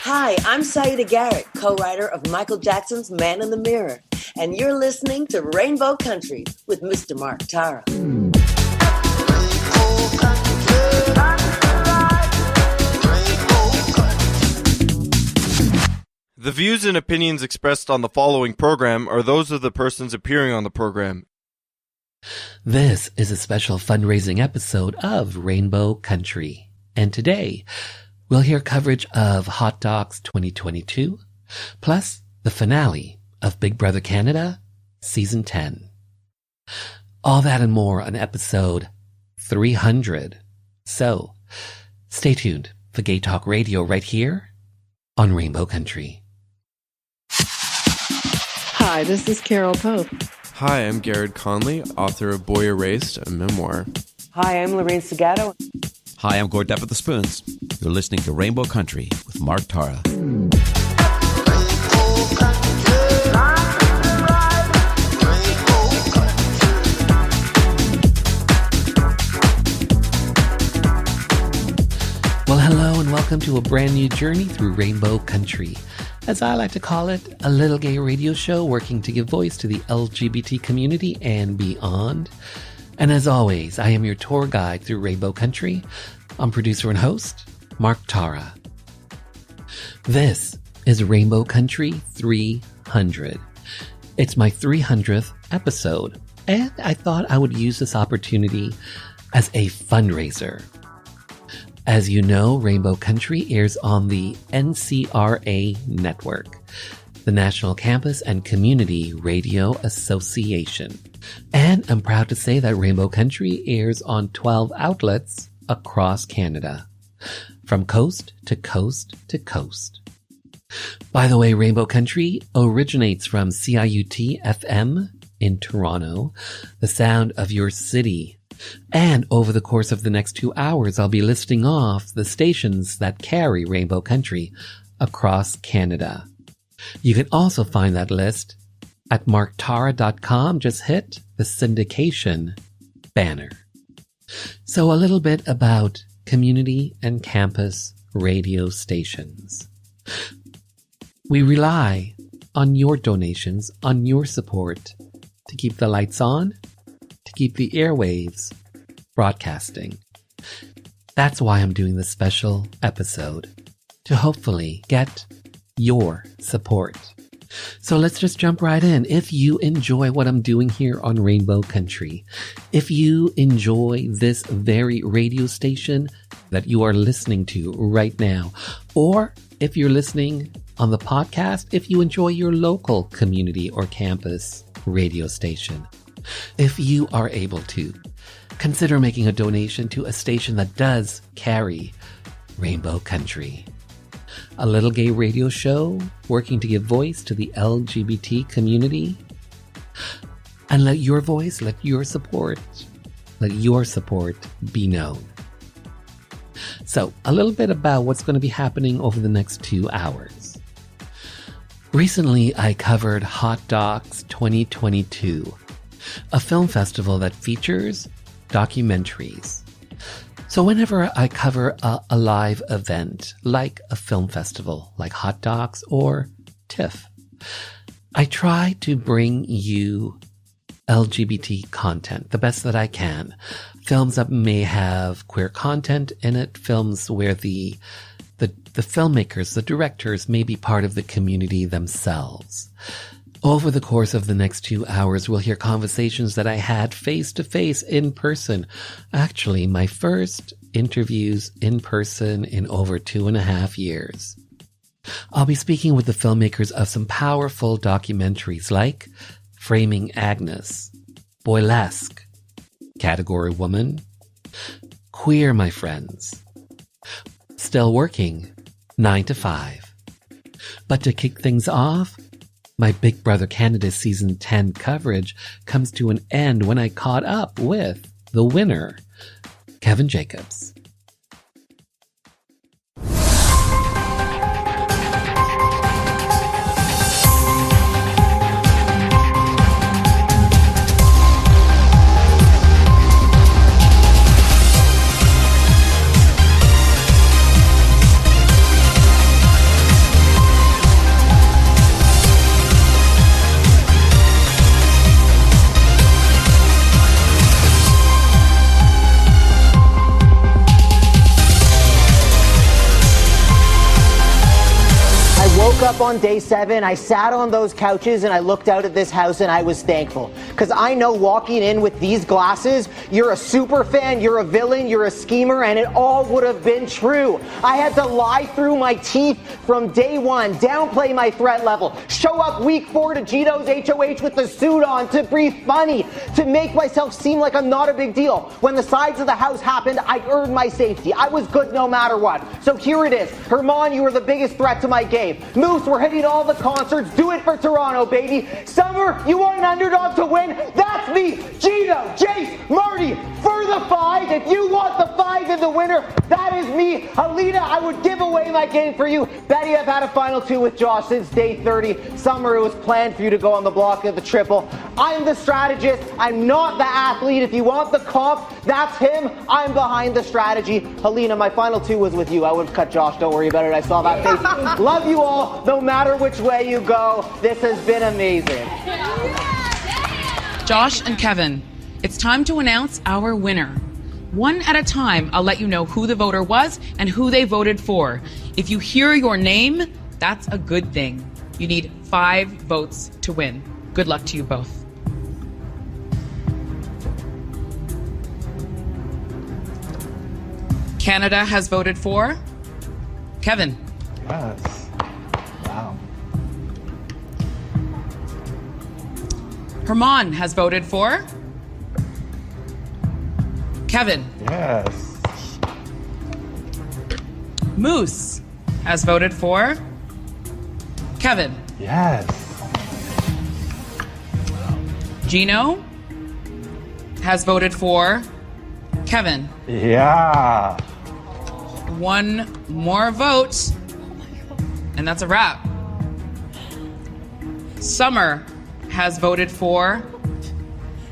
Hi, I'm Saida Garrett, co-writer of Michael Jackson's Man in the Mirror, and you're listening to Rainbow Country with Mr. Mark Tara. The views and opinions expressed on the following program are those of the persons appearing on the program. This is a special fundraising episode of Rainbow Country, and today we'll hear coverage of Hot Docs 2022, plus the finale of Big Brother Canada Season 10. All that and more on episode 300. So, stay tuned for Gay Talk Radio right here on Rainbow Country. Hi, this is Carol Pope. Hi, I'm Garrett Conley, author of Boy Erased, a memoir. Hi, I'm Lorraine Segato. Hi, I'm Gord Depp of the Spoons. You're listening to Rainbow Country with Mark Tara. Well, hello and welcome to a brand new journey through Rainbow Country. As I like to call it, a little gay radio show working to give voice to the LGBT community and beyond. And as always, I am your tour guide through Rainbow Country. I'm producer and host, Mark Tara. This is Rainbow Country 300. It's my 300th episode, and I thought I would use this opportunity as a fundraiser. As you know, Rainbow Country airs on the NCRA network, the National Campus and Community Radio Association. And I'm proud to say that Rainbow Country airs on 12 outlets across Canada, from coast to coast to coast. By the way, Rainbow Country originates from CIUT FM in Toronto, the sound of your city. And over the course of the next 2 hours, I'll be listing off the stations that carry Rainbow Country across Canada. You can also find that list at marktara.com. Just hit the syndication banner. So a little bit about community and campus radio stations. We rely on your donations, on your support to keep the lights on, to keep the airwaves broadcasting. That's why I'm doing this special episode, to hopefully get your support. So let's just jump right in. If you enjoy what I'm doing here on Rainbow Country, if you enjoy this very radio station that you are listening to right now, or if you're listening on the podcast, if you enjoy your local community or campus radio station, if you are able to, consider making a donation to a station that does carry Rainbow Country. A little gay radio show working to give voice to the LGBT community. And let your voice, let your support be known. So, a little bit about what's going to be happening over the next 2 hours. Recently, I covered Hot Docs 2022, a film festival that features documentaries. So whenever I cover a live event, like a film festival, like Hot Docs or TIFF, I try to bring you LGBT content, the best that I can. Films that may have queer content in it, films where the filmmakers, the directors may be part of the community themselves. Over the course of the next 2 hours, we'll hear conversations that I had face-to-face in person. Actually, my first interviews in person in over 2.5 years. I'll be speaking with the filmmakers of some powerful documentaries like Framing Agnes, Boylesque, Category Woman, Queer, My Friends, Still Working, 9 to 5. But to kick things off, my Big Brother Canada Season 10 coverage comes to an end when I caught up with the winner, Kevin Jacobs. up on day 7, I sat on those couches and I looked out at this house and I was thankful. Because I know walking in with these glasses, you're a super fan, you're a villain, you're a schemer, and it all would have been true. I had to lie through my teeth from day 1, downplay my threat level, show up week 4 to Gino's HOH with the suit on, to breathe funny, to make myself seem like I'm not a big deal. When the sides of the house happened, I earned my safety. I was good no matter what. So here it is. Herman, you were the biggest threat to my game. Moose, we're hitting all the concerts. Do it for Toronto, baby. Summer, you want an underdog to win? That's me. Gino, Jace, Marty, for the 5. If you want the 5 in the winner, that is me. Alina, I would give away my game for you. Betty, I've had a final 2 with Josh since day 30. Summer, it was planned for you to go on the block of the triple. I'm the strategist. I'm not the athlete. If you want the comp, that's him. I'm behind the strategy. Helena, my final 2 was with you. I would have cut Josh. Don't worry about it. I saw that face. Love you all, no matter which way you go. This has been amazing. Josh and Kevin, it's time to announce our winner. One at a time, I'll let you know who the voter was and who they voted for. If you hear your name, that's a good thing. You need 5 votes to win. Good luck to you both. Canada has voted for Kevin. Yes. Wow. Herman has voted for Kevin. Yes. Moose has voted for Kevin. Yes. Gino has voted for Kevin. Yeah. One more vote, and that's a wrap. Summer has voted for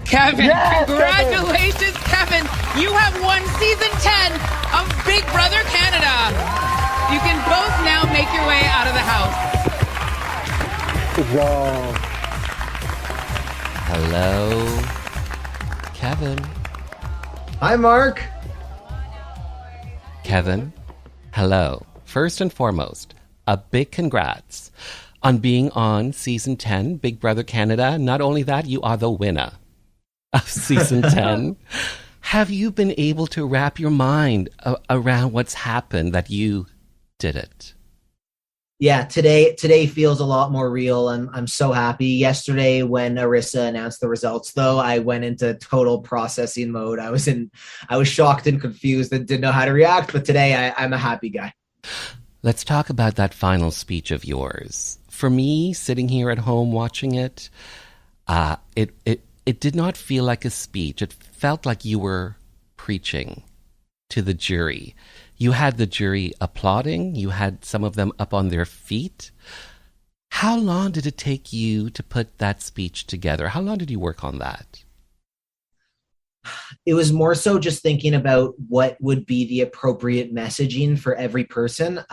Kevin. Yes, Congratulations, Kevin. You have won season 10 of Big Brother Canada. You can both now make your way out of the house. Wow. Hello, Kevin. Hi, Mark. Kevin, hello. First and foremost, a big congrats on being on season 10, Big Brother Canada. Not only that, you are the winner of season 10. Have you been able to wrap your mind around what's happened that you did it? Yeah, today feels a lot more real. I'm so happy. Yesterday, when Arissa announced the results, though, I went into total processing mode. I was shocked and confused and didn't know how to react. But today, I'm a happy guy. Let's talk about that final speech of yours. For me, sitting here at home watching it, it did not feel like a speech. It felt like you were preaching to the jury. You had the jury applauding. You had some of them up on their feet. How long did it take you to put that speech together? How long did you work on that? It was more so just thinking about what would be the appropriate messaging for every person,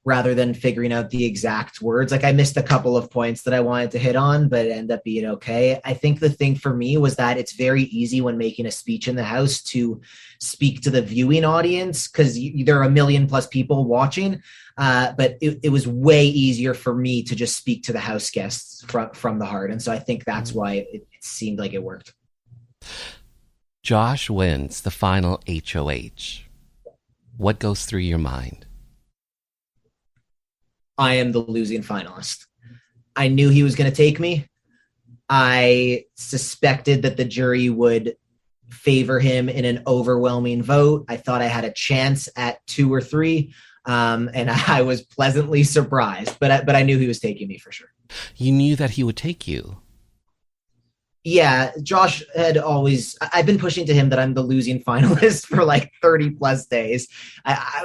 rather than figuring out the exact words. Like, I missed a couple of points that I wanted to hit on, but it ended up being okay. I think the thing for me was that it's very easy when making a speech in the house to speak to the viewing audience, because there are 1 million plus people watching. But it was way easier for me to just speak to the house guests from the heart. And so I think that's why it seemed like it worked. Josh wins the final HOH. What goes through your mind? I am the losing finalist. I knew he was going to take me. I suspected that the jury would favor him in an overwhelming vote. I thought I had a chance at 2 or 3, and I was pleasantly surprised. But I knew he was taking me for sure. You knew that he would take you. Yeah, Josh had always, I've been pushing to him that I'm the losing finalist for like 30 plus days.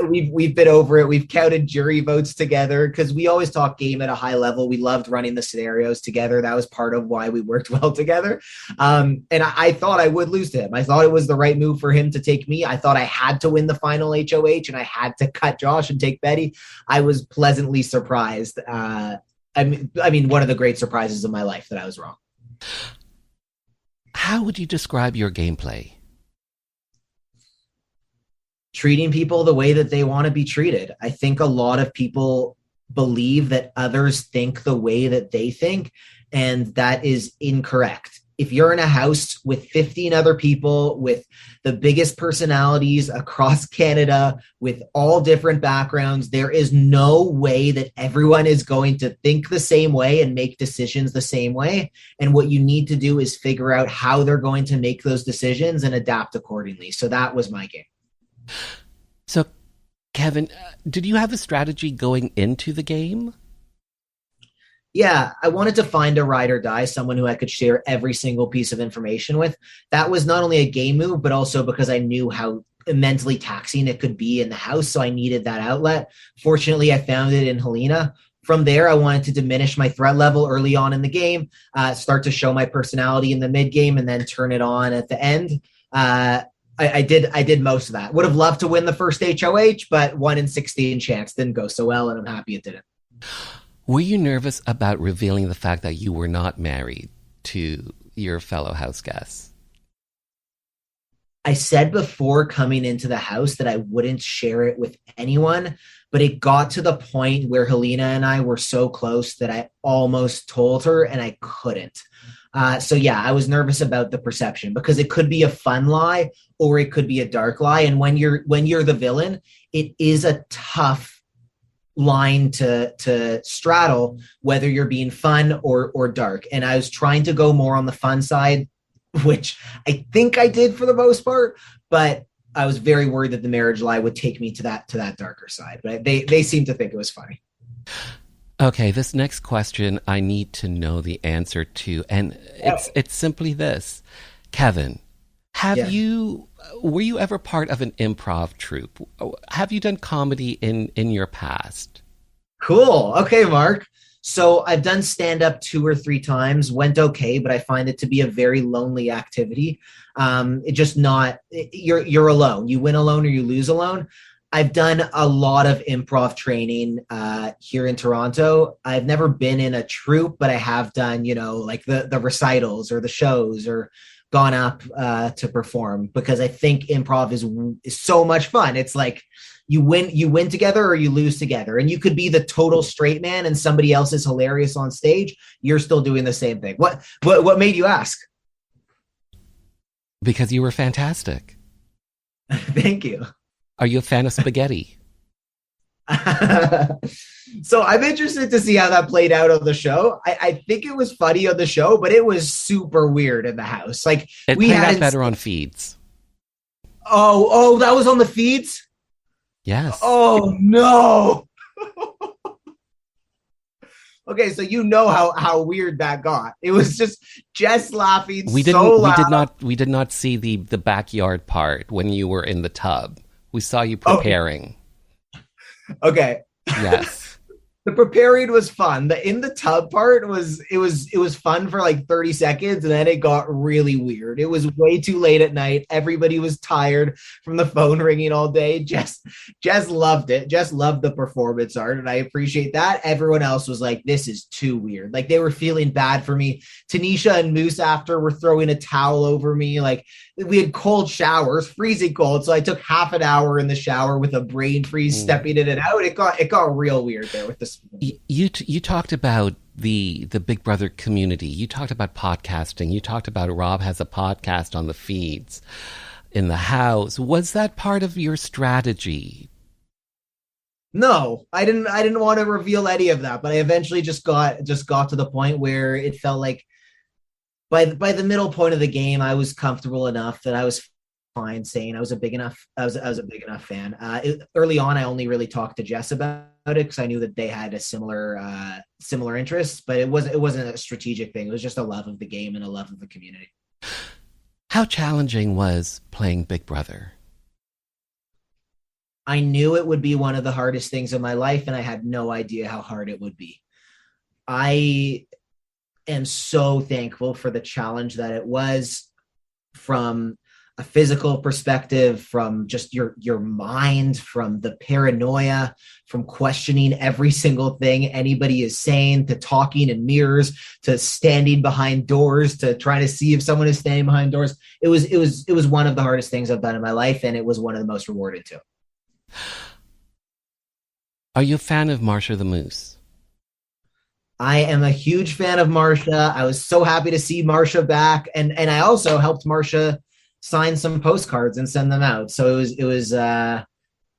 We've been over it. We've counted jury votes together because we always talk game at a high level. We loved running the scenarios together. That was part of why we worked well together. And I thought I would lose to him. I thought it was the right move for him to take me. I thought I had to win the final HOH and I had to cut Josh and take Betty. I was pleasantly surprised. I mean, one of the great surprises of my life that I was wrong. How would you describe your gameplay? Treating people the way that they want to be treated. I think a lot of people believe that others think the way that they think, and that is incorrect. If you're in a house with 15 other people, with the biggest personalities across Canada, with all different backgrounds, there is no way that everyone is going to think the same way and make decisions the same way. And what you need to do is figure out how they're going to make those decisions and adapt accordingly. So that was my game. So, Kevin, did you have a strategy going into the game? Yeah, I wanted to find a ride or die, someone who I could share every single piece of information with. That was not only a game move, but also because I knew how mentally taxing it could be in the house, so I needed that outlet. Fortunately, I found it in Helena. From there, I wanted to diminish my threat level early on in the game, start to show my personality in the mid-game, and then turn it on at the end. I did most of that. Would have loved to win the first HOH, but 1 in 16 chance didn't go so well, and I'm happy it didn't. Were you nervous about revealing the fact that you were not married to your fellow house guests? I said before coming into the house that I wouldn't share it with anyone, but it got to the point where Helena and I were so close that I almost told her and I couldn't. So yeah, I was nervous about the perception because it could be a fun lie or it could be a dark lie. And when you're the villain, it is a tough line to straddle whether you're being fun or dark. And I was trying to go more on the fun side, which I think I did for the most part, but I was very worried that the marriage lie would take me to that darker side. But they seemed to think it was funny. Okay, this next question I need to know the answer to, and it's simply this. Kevin, were you ever part of an improv troupe? Have you done comedy in your past? Cool. Okay, Mark. So I've done stand-up 2 or 3 times, went okay, but I find it to be a very lonely activity. You're alone. You win alone or you lose alone. I've done a lot of improv training here in Toronto. I've never been in a troupe, but I have done, like the recitals or the shows or gone up to perform because I think improv is so much fun. It's like you win together or you lose together. And you could be the total straight man and somebody else is hilarious on stage. You're still doing the same thing. What made you ask? Because you were fantastic. Thank you. Are you a fan of spaghetti? So I'm interested to see how that played out on the show. I think it was funny on the show, but it was super weird in the house. Like it played out better on feeds. Oh, that was on the feeds? Yes. Oh no. Okay, so you know how weird that got. It was just Jess laughing so loud. We did not see the backyard part when you were in the tub. We saw you preparing. Okay. Yes. The preparing was fun. The in the tub part was fun for like 30 seconds and then it got really weird. It was way too late at night. Everybody was tired from the phone ringing all day. Jess loved it. Jess loved the performance art and I appreciate that. Everyone else was like, this is too weird. Like they were feeling bad for me. Tanisha and Moose after were throwing a towel over me. Like we had cold showers, freezing cold. So I took half an hour in the shower with a brain freeze, stepping in and out. It got real weird there with the. You talked about the Big Brother community. You talked about podcasting. You talked about Rob has a podcast on the feeds in the house. Was that part of your strategy? No, I didn't want to reveal any of that, but I eventually just got to the point where it felt like by the middle point of the game, I was comfortable enough that I was fine saying I was a big enough fan. Early on, I only really talked to Jess about it because I knew that they had a similar interests, but it wasn't a strategic thing. It was just a love of the game and a love of the community. How challenging was playing Big Brother? I knew it would be one of the hardest things in my life, and I had no idea how hard it would be. I am so thankful for the challenge that it was, from a physical perspective, from just your mind, from the paranoia, from questioning every single thing anybody is saying, to talking in mirrors, to standing behind doors, to trying to see if someone is standing behind doors. It was one of the hardest things I've done in my life, and it was one of the most rewarding too. Are you a fan of Marsha the Moose? I am a huge fan of Marsha. I was so happy to see Marsha back, and I also helped Marsha sign some postcards and send them out. So I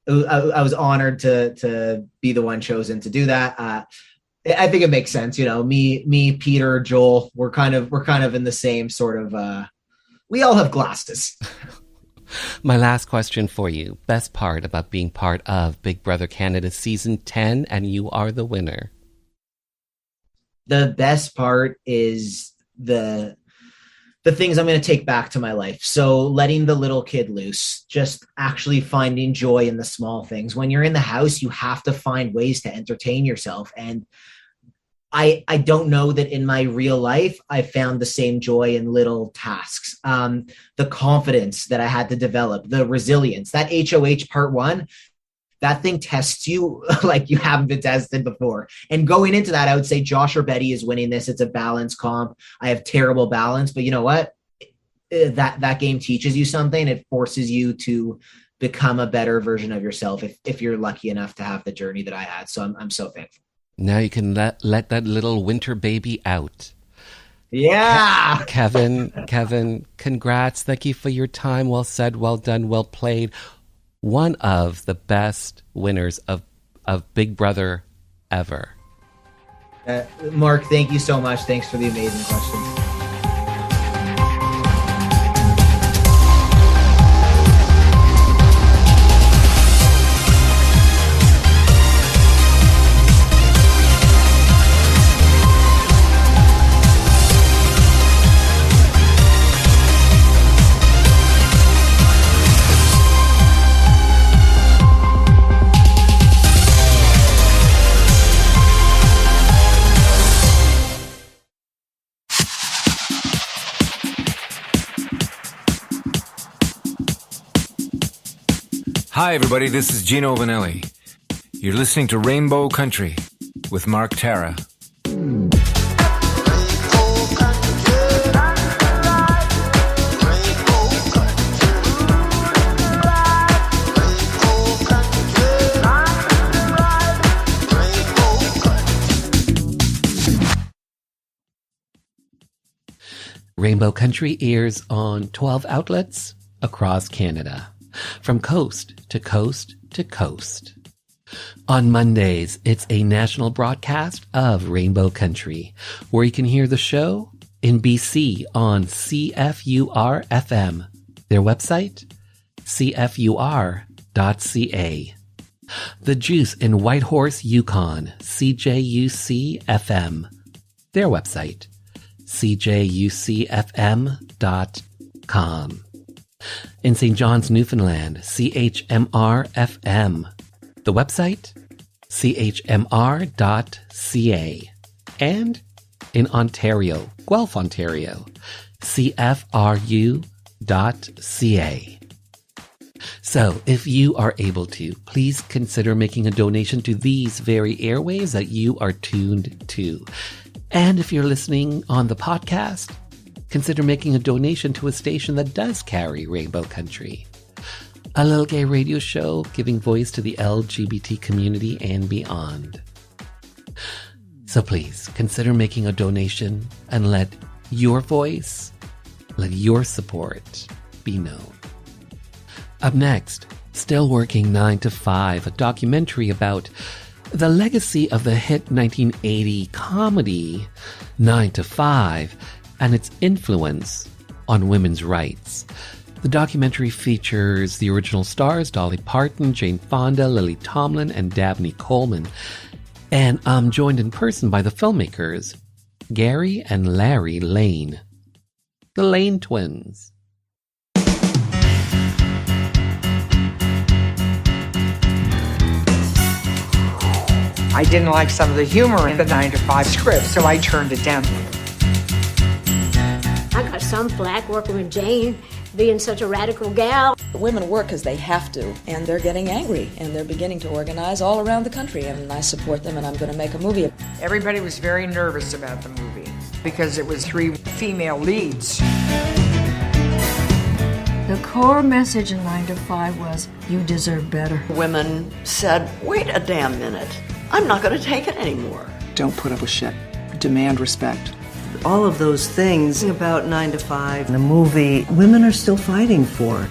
was honored to be the one chosen to do that. I think it makes sense, me, Peter, Joel, we're kind of in the same sort of. We all have glasses. My last question for you: best part about being part of Big Brother Canada season 10, and you are the winner. The best part is the things I'm going to take back to my life. So letting the little kid loose, just actually finding joy in the small things. When you're in the house, you have to find ways to entertain yourself. And I don't know that in my real life, I found the same joy in little tasks. The confidence that I had to develop, the resilience, that HOH part 1, that thing tests you like you haven't been tested before. And going into that, I would say Josh or Betty is winning this. It's a balance comp. I have terrible balance, but you know what? That game teaches you something. It forces you to become a better version of yourself if you're lucky enough to have the journey that I had. So I'm so thankful. Now you can let that little winter baby out. Yeah. Kevin, congrats. Thank you for your time. Well said, well done, well played. One of the best winners of Big Brother ever. Mark, thank you so much. Thanks for the amazing questions. Hi, everybody. This is Gino Vanelli. You're listening to Rainbow Country with Mark Tara. Rainbow Country airs on 12 outlets across Canada, from coast to coast to coast. On Mondays, it's a national broadcast of Rainbow Country, where you can hear the show in BC on CFUR FM, their website, cfur.ca. The Juice in Whitehorse, Yukon, CJUC FM, their website, cjucfm.com. In St. John's, Newfoundland, CHMR FM. The website, chmr.ca. And in Ontario, Guelph, Ontario, cfru.ca. So, if you are able to, please consider making a donation to these very airwaves that you are tuned to. And if you're listening on the podcast, consider making a donation to a station that does carry Rainbow Country. A little gay radio show giving voice to the LGBT community and beyond. So please consider making a donation and let your voice, let your support be known. Up next, Still Working 9 to 5, a documentary about the legacy of the hit 1980 comedy 9 to 5 and its influence on women's rights. The documentary features the original stars Dolly Parton, Jane Fonda, Lily Tomlin, and Dabney Coleman. And I'm joined in person by the filmmakers, Gary and Larry Lane, the Lane twins. I didn't like some of the humor in the 9 to 5 script, so I turned it down. I got some flack working with Jane, being such a radical gal. Women work because they have to, and they're getting angry, and they're beginning to organize all around the country, and I support them, and I'm going to make a movie. Everybody was very nervous about the movie because it was 3 female leads. The core message in 9 to 5 was, you deserve better. Women said, wait a damn minute. I'm not going to take it anymore. Don't put up with shit. Demand respect. All of those things about 9 to 5, the movie, women are still fighting for.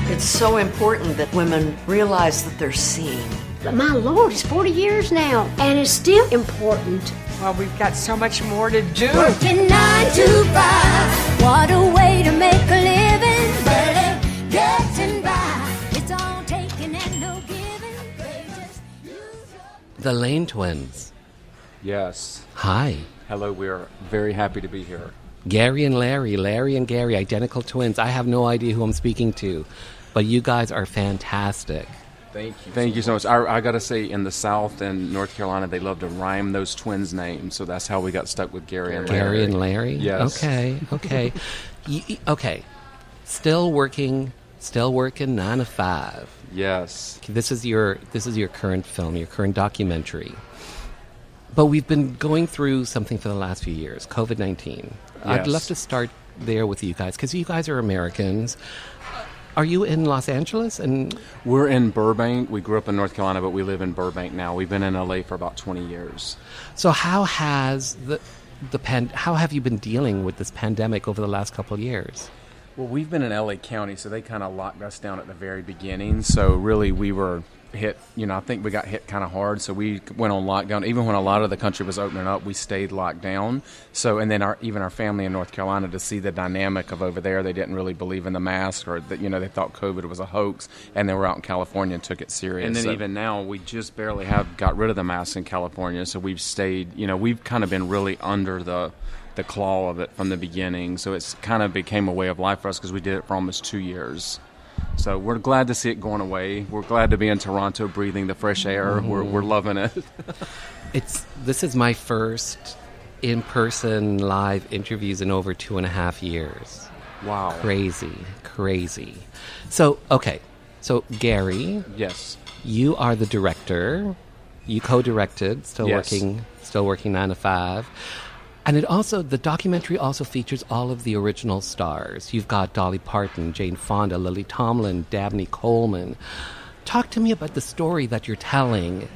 It's so important that women realize that they're seen. But my Lord, it's 40 years now, and it's still important. Well, we've got so much more to do. Working 9 to 5, what a way to make a living, but getting by. It's all taking and no giving. They just The Lane twins. Yes. Hi. Hello, we're very happy to be here. Gary and Larry and Gary, identical twins. I have no idea who I'm speaking to, but you guys are fantastic. Thank you so much. I got to say, in the South and North Carolina, they love to rhyme those twins' names, so that's how we got stuck with Gary and Larry. Gary and Larry? Yes. Okay. Okay. Still working 9 to 5. Yes. This is your current film, your current documentary. But we've been going through something for the last few years, COVID-19. Yes. I'd love to start there with you guys, because you guys are Americans. Are you in Los Angeles? And we're in Burbank. We grew up in North Carolina, but we live in Burbank now. We've been in LA for about 20 years. So how has how have you been dealing with this pandemic over the last couple of years? Well, we've been in LA County, so they kind of locked us down at the very beginning. So really, we were hit, I think we got hit kind of hard. So we went on lockdown. Even when a lot of the country was opening up, we stayed locked down. So, and then even our family in North Carolina, to see the dynamic of over there, they didn't really believe in the mask, or that, they thought COVID was a hoax, and they were out in California and took it serious. And then even now, we just barely have got rid of the mask in California. So we've stayed, we've kind of been really under the claw of it from the beginning. So it's kind of became a way of life for us, because we did it for almost 2 years. So we're glad to see it going away. We're glad to be in Toronto breathing the fresh air. Mm-hmm. We're loving it. This is my first in-person live interviews in over 2.5 years. Wow. Crazy. So, okay. So, Gary. Yes. You are the director. You co-directed, still working 9 to 5. And the documentary also features all of the original stars. You've got Dolly Parton, Jane Fonda, Lily Tomlin, Dabney Coleman. Talk to me about the story that you're telling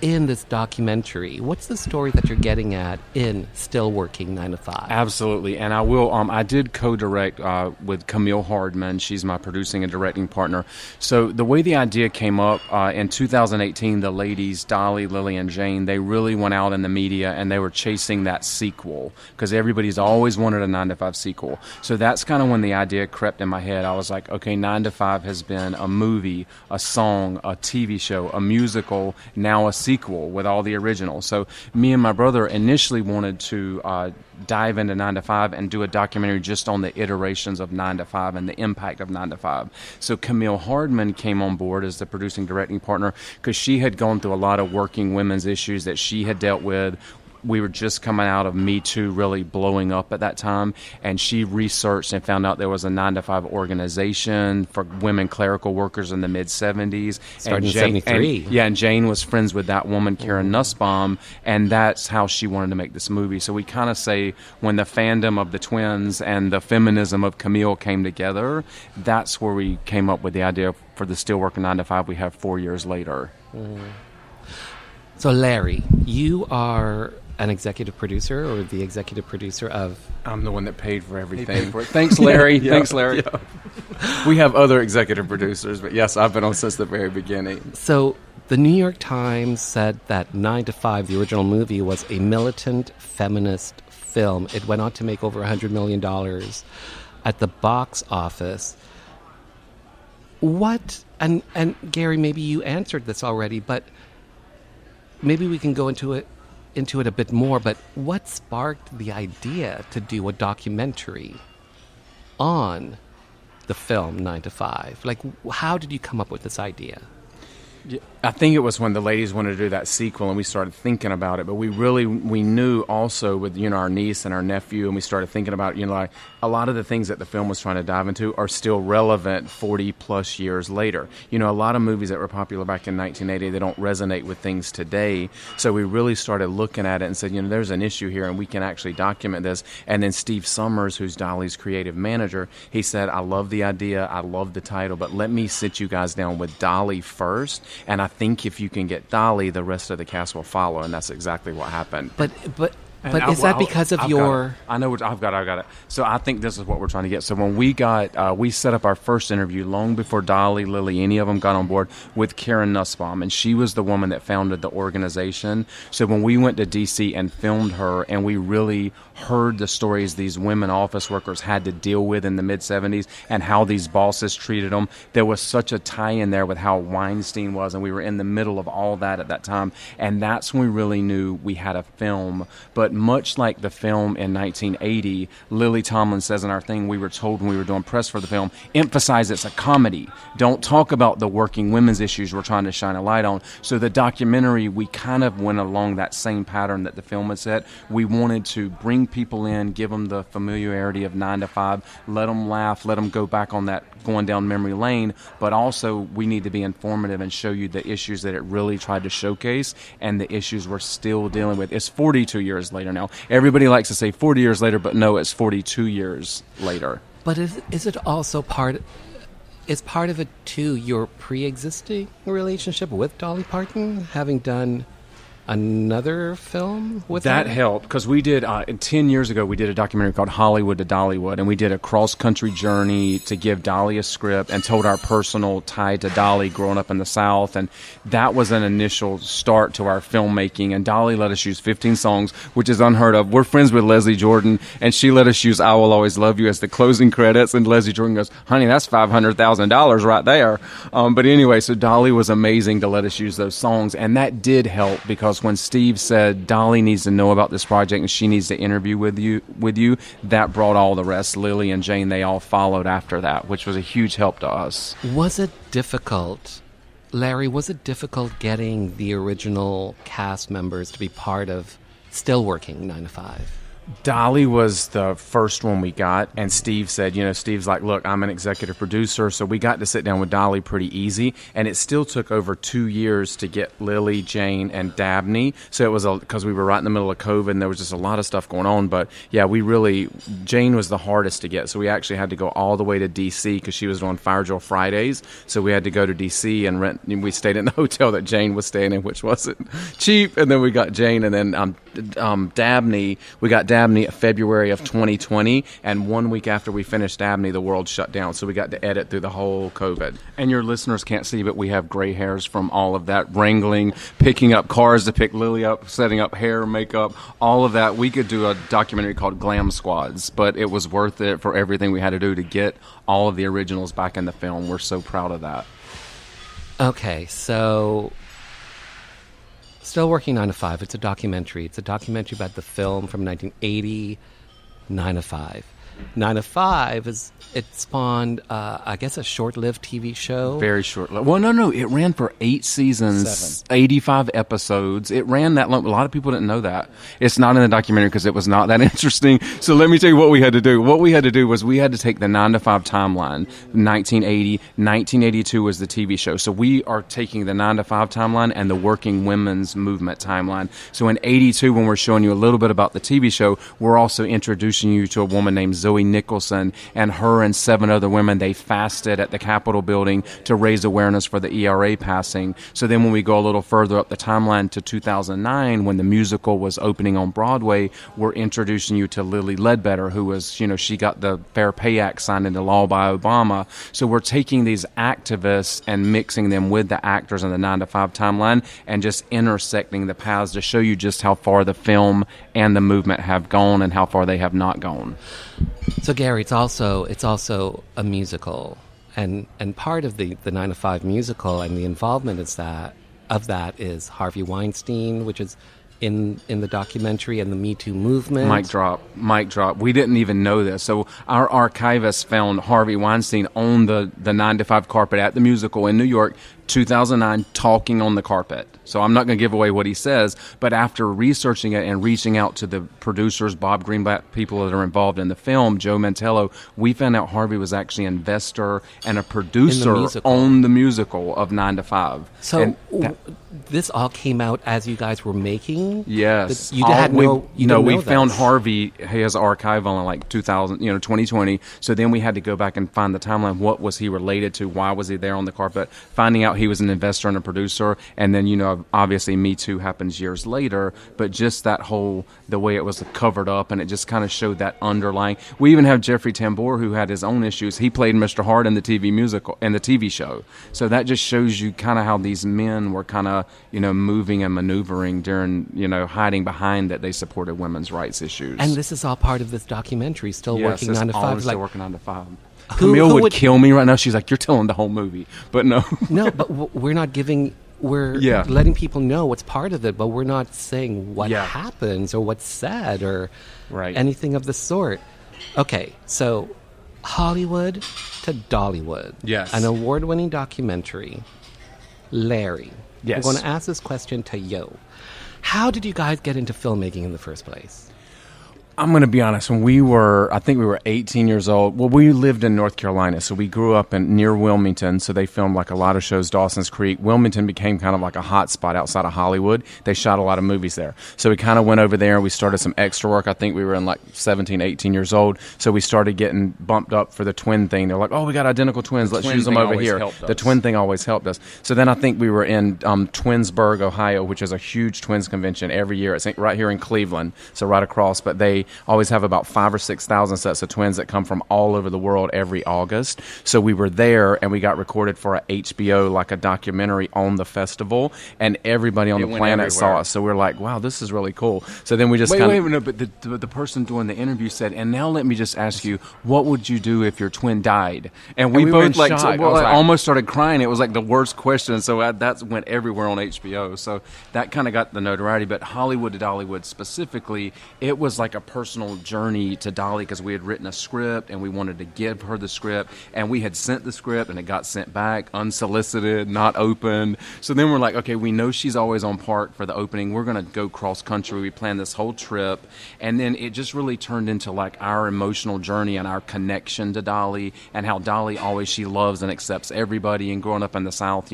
in this documentary. What's the story that you're getting at in Still Working 9 to 5? Absolutely. And I will, I did co-direct with Camille Hardman. She's my producing and directing partner. So the way the idea came up, in 2018, the ladies, Dolly, Lily, and Jane, they really went out in the media and they were chasing that sequel, because everybody's always wanted a 9 to 5 sequel. So that's kind of when the idea crept in my head. I was like, okay, 9 to 5 has been a movie, a song, a TV show, a musical, now a sequel with all the originals. So me and my brother initially wanted to dive into 9 to 5 and do a documentary just on the iterations of 9 to 5 and the impact of 9 to 5. So Camille Hardman came on board as the producing directing partner, because she had gone through a lot of working women's issues that she had dealt with. We were just coming out of Me Too really blowing up at that time, and she researched and found out there was a 9 to 5 organization for women clerical workers in the mid-70s. Started in 73. And Jane was friends with that woman, Karen Nussbaum, and that's how she wanted to make this movie. So we kind of say when the fandom of the twins and the feminism of Camille came together, that's where we came up with the idea for the Still Working 9 to 5 we have 4 years later. So Larry, you are an executive producer, or the executive producer of... I'm the one that paid for everything. Thanks, Larry. Thanks, Larry. Yeah. We have other executive producers, but yes, I've been on since the very beginning. So the New York Times said that 9 to 5, the original movie, was a militant feminist film. It went on to make over $100 million at the box office. What... And Gary, maybe you answered this already, but maybe we can go into it a bit more, but what sparked the idea to do a documentary on the film 9 to 5? Like, how did you come up with this idea? I think it was when the ladies wanted to do that sequel and we started thinking about it. But we knew also with, our niece and our nephew, and we started thinking about, like a lot of the things that the film was trying to dive into are still relevant 40 plus years later. A lot of movies that were popular back in 1980, they don't resonate with things today. So we really started looking at it and said, there's an issue here and we can actually document this. And then Steve Summers, who's Dolly's creative manager, he said, I love the idea, I love the title, but let me sit you guys down with Dolly first. And I think if you can get Dolly, the rest of the cast will follow, and that's exactly what happened. But is that because of your... I know what I've got it. So I think this is what we're trying to get. So when we set up our first interview long before Dolly, Lily, any of them got on board with Karen Nussbaum, and she was the woman that founded the organization. So when we went to D.C. and filmed her, and we really heard the stories these women office workers had to deal with in the mid-'70s and how these bosses treated them, there was such a tie-in there with how Weinstein was, and we were in the middle of all that at that time. And that's when we really knew we had a film. But much like the film in 1980, Lily Tomlin says in our thing, we were told when we were doing press for the film, emphasize it's a comedy. Don't talk about the working women's issues we're trying to shine a light on. So the documentary, we kind of went along that same pattern that the film had set. We wanted to bring people in, give them the familiarity of 9 to 5, let them laugh, let them go back on that going down memory lane, but also we need to be informative and show you the issues that it really tried to showcase and the issues we're still dealing with. It's 42 years later now. Everybody likes to say 40 years later, but no, it's 42 years later. But is it also is part of it too your pre-existing relationship with Dolly Parton, having done another film with that her? helped because we did 10 years ago we did a documentary called Hollywood to Dollywood, and we did a cross-country journey to give Dolly a script and told our personal tie to Dolly growing up in the South, and that was an initial start to our filmmaking. And Dolly let us use 15 songs, which is unheard of. We're friends with Leslie Jordan, and she let us use I Will Always Love You as the closing credits, and Leslie Jordan goes, honey, that's $500,000 right there. But anyway, so Dolly was amazing to let us use those songs, and that did help because when Steve said Dolly needs to know about this project and she needs to interview with you, that brought all the rest. Lily and Jane, they all followed after that, which was a huge help to us. Was it difficult, Larry, getting the original cast members to be part of still working 9 to 5? Dolly was the first one we got, and Steve said, Steve's like, look, I'm an executive producer, so we got to sit down with Dolly pretty easy, and it still took over 2 years to get Lily, Jane, and Dabney, so it was because we were right in the middle of COVID, and there was just a lot of stuff going on, but yeah, Jane was the hardest to get, so we actually had to go all the way to D.C. because she was doing Fire Drill Fridays, so we had to go to D.C. and we stayed in the hotel that Jane was staying in, which wasn't cheap, and then we got Jane, and then Dabney, we got Dabney February of 2020, and 1 week after we finished Dabney, the world shut down, so we got to edit through the whole COVID. And your listeners can't see, but we have gray hairs from all of that wrangling, picking up cars to pick Lily up, setting up hair, makeup, all of that. We could do a documentary called Glam Squads, but it was worth it for everything we had to do to get all of the originals back in the film. We're so proud of that. Okay, so still working 9 to 5. It's a documentary. It's a documentary about the film from 1980, 9 to 5. 9 to 5 it spawned, I guess, a short-lived TV show. Very short-lived. Well, no. It ran for 8 seasons, 85 episodes. It ran that long. A lot of people didn't know that. It's not in the documentary because it was not that interesting. So let me tell you what we had to do. What we had to do was we had to take the 9 to 5 timeline. 1980, 1982 was the TV show. So we are taking the 9 to 5 timeline and the working women's movement timeline. So in 82, when we're showing you a little bit about the TV show, we're also introducing you to a woman named Zoe Nicholson, and her and 7 other women, they fasted at the Capitol building to raise awareness for the ERA passing. So then when we go a little further up the timeline to 2009, when the musical was opening on Broadway, we're introducing you to Lily Ledbetter, who was, she got the Fair Pay Act signed into law by Obama. So we're taking these activists and mixing them with the actors in the 9 to 5 timeline and just intersecting the paths to show you just how far the film and the movement have gone and how far they have not gone. So Gary, it's also a musical, and part of the 9 to 5 musical and the involvement of that is Harvey Weinstein, which is in the documentary and the Me Too movement. Mic drop. We didn't even know this. So our archivist found Harvey Weinstein on the 9 to 5 carpet at the musical in New York, 2009, talking on the carpet. So I'm not going to give away what he says, but after researching it and reaching out to the producers, Bob Greenblatt, people that are involved in the film, Joe Mantello, we found out Harvey was actually an investor and a producer on the musical of 9 to 5. So this all came out as you guys were making? Yes. You didn't know we this. found Harvey, his archival in like 2020. So then we had to go back and find the timeline. What was he related to? Why was he there on the carpet? Finding out he was an investor and a producer. And then, obviously Me Too happens years later. But just that the way it was covered up, and it just kind of showed that underlying. We even have Jeffrey Tambor, who had his own issues. He played Mr. Hart in the TV musical and the TV show. So that just shows you kind of how these men were kind of, moving and maneuvering during, hiding behind that they supported women's rights issues. And this is all part of this documentary, working 9 to 5. Still working 9 to 5. Camille would kill me right now. She's like, you're telling the whole movie. But no. No, but we're not giving... We're letting people know what's part of it, but we're not saying what happens or what's said or anything of the sort. Okay, so Hollywood to Dollywood. Yes. An award-winning documentary. Larry. Yes. I'm going to ask this question to you. How did you guys get into filmmaking in the first place? I'm going to be honest. When I think we were 18 years old. Well, we lived in North Carolina, so we grew up near Wilmington, so they filmed like a lot of shows, Dawson's Creek. Wilmington became kind of like a hot spot outside of Hollywood. They shot a lot of movies there. So we kind of went over there and we started some extra work. I think we were in like 17, 18 years old. So we started getting bumped up for the twin thing. They're like, oh, we got identical twins. Let's use them over here. The twin thing always helped us. So then I think we were in Twinsburg, Ohio, which is a huge twins convention every year. It's right here in Cleveland, so right across. But they always have about 5,000 or 6,000 sets of twins that come from all over the world every August. So we were there and we got recorded for a HBO, like a documentary on the festival, and everybody on the planet saw us. So we were like, wow, this is really cool. So then we just but the person doing the interview said, and now let me just ask you, what would you do if your twin died? And we both almost started crying. It was like the worst question. So that went everywhere on HBO. So that kind of got the notoriety. But Hollywood to Dollywood specifically, it was like a personal journey to Dolly because we had written a script and we wanted to give her the script, and we had sent the script and it got sent back unsolicited, not opened. So then we're like, okay, we know she's always on park for the opening. We're going to go cross country. We planned this whole trip, and then it just really turned into like our emotional journey and our connection to Dolly, and how Dolly she loves and accepts everybody. And growing up in the South,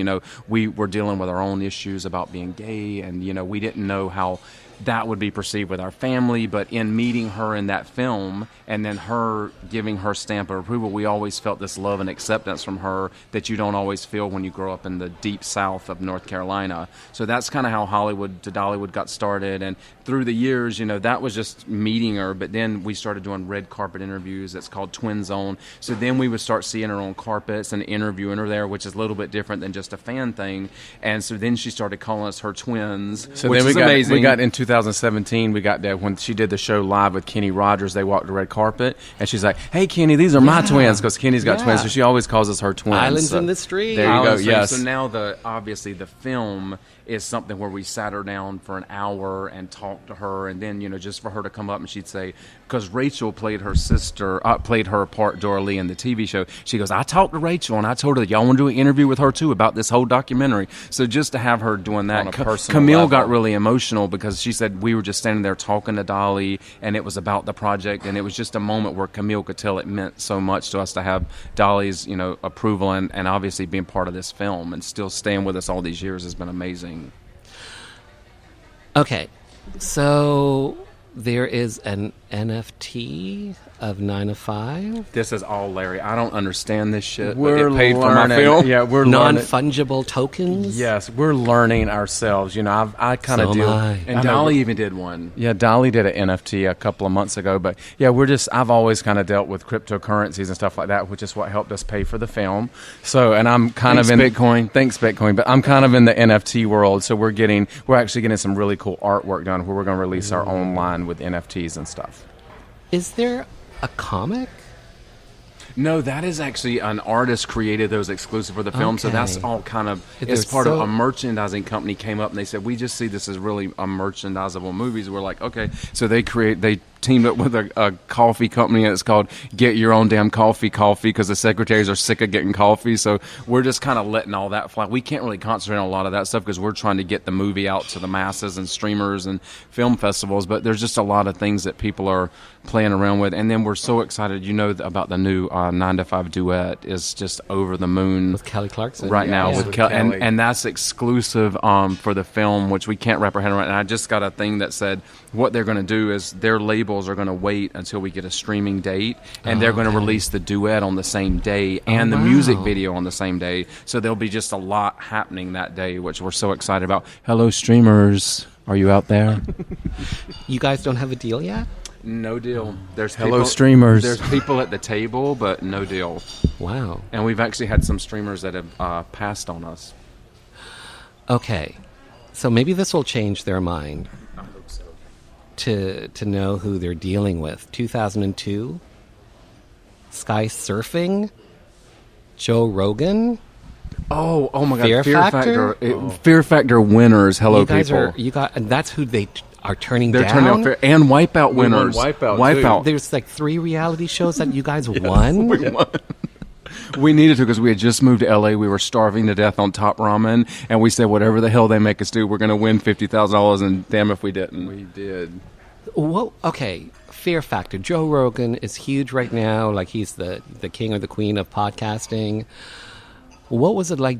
we were dealing with our own issues about being gay, and we didn't know how that would be perceived with our family. But in meeting her in that film and then her giving her stamp of approval, we always felt this love and acceptance from her that you don't always feel when you grow up in the deep South of North Carolina. So that's kind of how Hollywood to Dollywood got started. And through the years, that was just meeting her. But then we started doing red carpet interviews. It's called Twin Zone. So then we would start seeing her on carpets and interviewing her there, which is a little bit different than just a fan thing. And so then she started calling us her twins, so which then is amazing. We got in 2017, we got that when she did the show live with Kenny Rogers. They walked the red carpet, and she's like, "Hey, Kenny, these are my twins," because Kenny's got twins, so she always calls us her twins. Islands in the Stream. There you go. Yes. So now obviously the film is something where we sat her down for an hour and talked to her, and then just for her to come up and she'd say, because Rachel played her sister, played her part Dora Lee in the TV show. She goes, I talked to Rachel and I told her that y'all want to do an interview with her too about this whole documentary. So just to have her doing that, Camille level. Got really emotional because she said we were just standing there talking to Dolly and it was about the project, and it was just a moment where Camille could tell it meant so much to us to have Dolly's approval and obviously being part of this film and still staying with us all these years has been amazing. Okay, so there is an NFT of 9 to 5. This is all Larry. I don't understand this shit. We're but it paid learning. For my film. Yeah, we're non-fungible tokens. Yes, we're learning ourselves. I kind of do. And Dolly even did one. Yeah, Dolly did an NFT a couple of months ago. But yeah, I've always kind of dealt with cryptocurrencies and stuff like that, which is what helped us pay for the film. So, and I'm kind of in Bitcoin. Thanks Bitcoin. But I'm kind of in the NFT world. So we're actually getting some really cool artwork done where we're going to release our own line with NFTs and stuff. Is there a comic? No, that is actually an artist created those exclusive for the film, so that's all kind of, it's part of a merchandising company came up and they said, we just see this as really a merchandisable movies. We're like, okay. So they teamed up with a coffee company, and it's called Get Your Own Damn Coffee because the secretaries are sick of getting coffee. So we're just kind of letting all that fly. We can't really concentrate on a lot of that stuff because we're trying to get the movie out to the masses and streamers and film festivals. But there's just a lot of things that people are playing around with. And then we're so excited, about the new 9 to 5 duet is just over the moon with Kelly Clarkson right now with Kelly. And that's exclusive for the film, which we can't wrap our head around. And I just got a thing that said what they're going to do is their labels are going to wait until we get a streaming date, and they're going to release the duet on the same day and the music video on the same day. So there'll be just a lot happening that day, which we're so excited about. Hello, streamers. Are you out there? You guys don't have a deal yet? No deal. There's Hello, streamers. There's people at the table, but no deal. Wow. And we've actually had some streamers that have passed on us. Okay. So maybe this will change their mind. I hope so. To know who they're dealing with. 2002, Sky Surfing, Joe Rogan. Oh my God! Fear Factor. Fear Factor winners. Hello, you guys people. And that's who they are turning They're down. And Wipeout winners. Wipeout. There's like 3 reality shows that you guys won. We won. We needed to because we had just moved to LA. We were starving to death on Top Ramen, and we said, whatever the hell they make us do, we're going to win $50,000. And damn if we didn't. We did. Well, okay. Fear Factor. Joe Rogan is huge right now. Like he's the king or the queen of podcasting. What was it like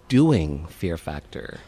doing Fear Factor?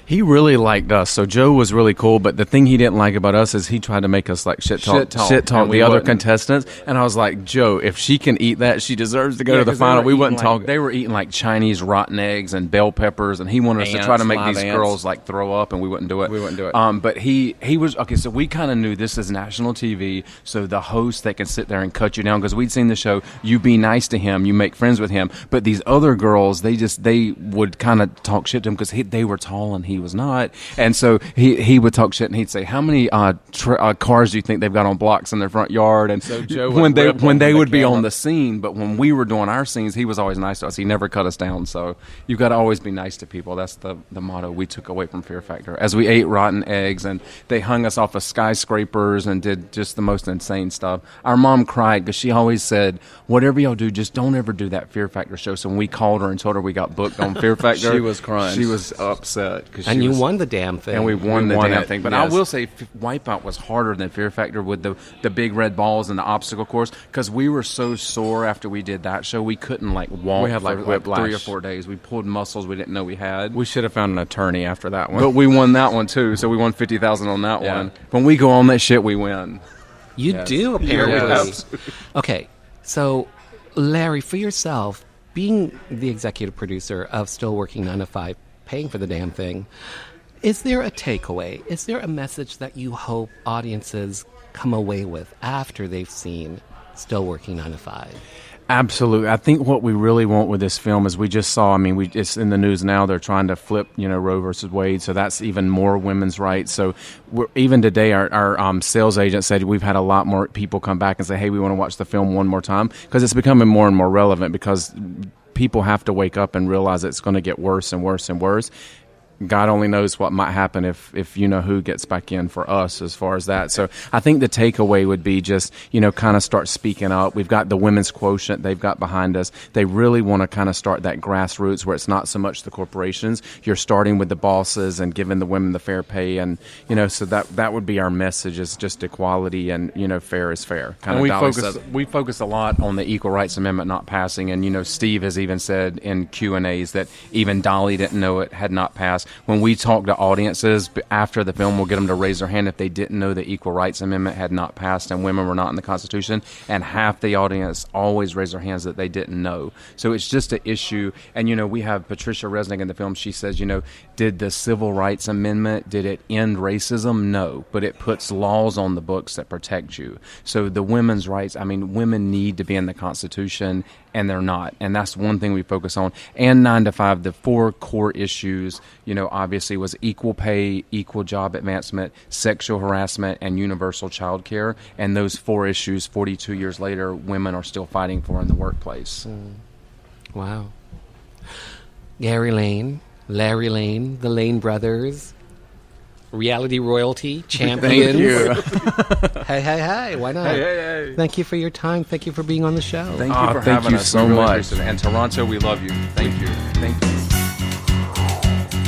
He really liked us, so Joe was really cool, but the thing he didn't like about us is he tried to make us like shit talk the other contestants, and I was like, Joe, if she can eat that, she deserves to go to the final. We wouldn't talk. They were eating like Chinese rotten eggs and bell peppers, and he wanted us to try to make these girls like throw up, and we wouldn't do it. But he was, okay, so we kind of knew this is national TV, so the host that can sit there and cut you down, because we'd seen the show, you be nice to him, you make friends with him, but these other girls, they would kind of talk shit to him because they were tall and he was not, and so he would talk shit and he'd say, how many cars do you think they've got on blocks in their front yard? And so Joe when they would be on the scene, but when we were doing our scenes, he was always nice to us. He never cut us down. So you've got to always be nice to people. That's the motto we took away from Fear Factor. As we ate rotten eggs and they hung us off of skyscrapers and did just the most insane stuff. Our mom cried because she always said, whatever y'all do, just don't ever do that Fear Factor show. So when we called her and told her we got booked on Fear Factor, she was crying. She was upset. And you won the damn thing. And we won the damn thing. But yes. I will say Wipeout was harder than Fear Factor with the big red balls and the obstacle course, because we were so sore after we did that show. We couldn't walk. We had for whiplash. 3 or 4 days. We pulled muscles we didn't know we had. We should have found an attorney after that one. But we won that one too, so we won $50,000 on that one. When we go on that shit, we win. You do, apparently. Yes. Okay, so Larry, for yourself, being the executive producer of Still Working 9 to 5, paying for the damn thing, is there a takeaway? Is there a message that you hope audiences come away with after they've seen Still Working 9 to 5? Absolutely. I think what we really want with this film is we just saw, it's in the news now, they're trying to flip, Roe versus Wade, so that's even more women's rights. So even today, our sales agent said we've had a lot more people come back and say, hey, we want to watch the film one more time, because it's becoming more and more relevant, because people have to wake up and realize it's going to get worse and worse and worse. God only knows what might happen if who gets back in for us as far as that. So I think the takeaway would be just, kind of start speaking up. We've got the women's quotient they've got behind us. They really want to kind of start that grassroots where it's not so much the corporations. You're starting with the bosses and giving the women the fair pay. And, so that would be our message, is just equality and, fair is fair. And we focus a lot on the Equal Rights Amendment not passing. And, Steve has even said in Q&As that even Dolly didn't know it had not passed. When we talk to audiences after the film, we'll get them to raise their hand if they didn't know the Equal Rights Amendment had not passed and women were not in the Constitution, and half the audience always raise their hands that they didn't know. So it's just an issue. And, we have Patricia Resnick in the film. She says, did the Civil Rights Amendment, did it end racism? No, but it puts laws on the books that protect you. So the women's rights, women need to be in the Constitution, and they're not. And that's one thing we focus on. And 9 to 5, the 4 core issues, obviously was equal pay, equal job advancement, sexual harassment, and universal child care. And those 4 issues, 42 years later, women are still fighting for in the workplace. Wow. Gary Lane, Larry Lane, the Lane brothers, reality royalty, champions. Thank you. Hey, why not? Hey. Thank you for your time. Thank you for being on the show. Thank you for having us so much. And Toronto, we love you. Thank you.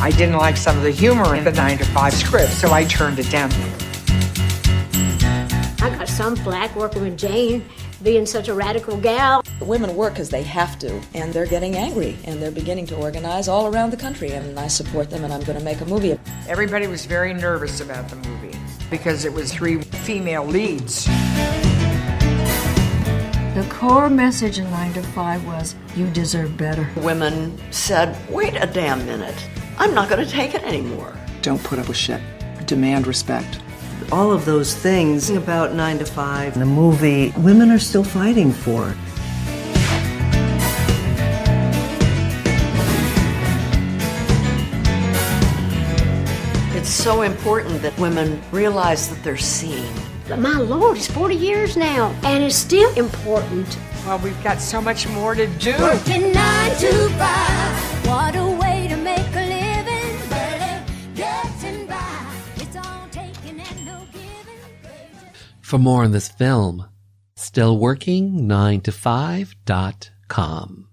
I didn't like some of the humor in the 9 to 5 script, so I turned it down. I got some flack working with Jane, being such a radical gal. Women work because they have to, and they're getting angry, and they're beginning to organize all around the country, and I support them, and I'm going to make a movie. Everybody was very nervous about the movie because it was 3 female leads. The core message in 9 to 5 was, you deserve better. Women said, wait a damn minute. I'm not going to take it anymore. Don't put up with shit. Demand respect. All of those things about 9 to 5, the movie, women are still fighting for. It's so important that women realize that they're seen. But my Lord, it's 40 years now, and it's still important. Well, we've got so much more to do. Working 9 to 5, what a way to make a living, barely getting by. It's all taking and no giving. For more on this film, stillworking9to5.com.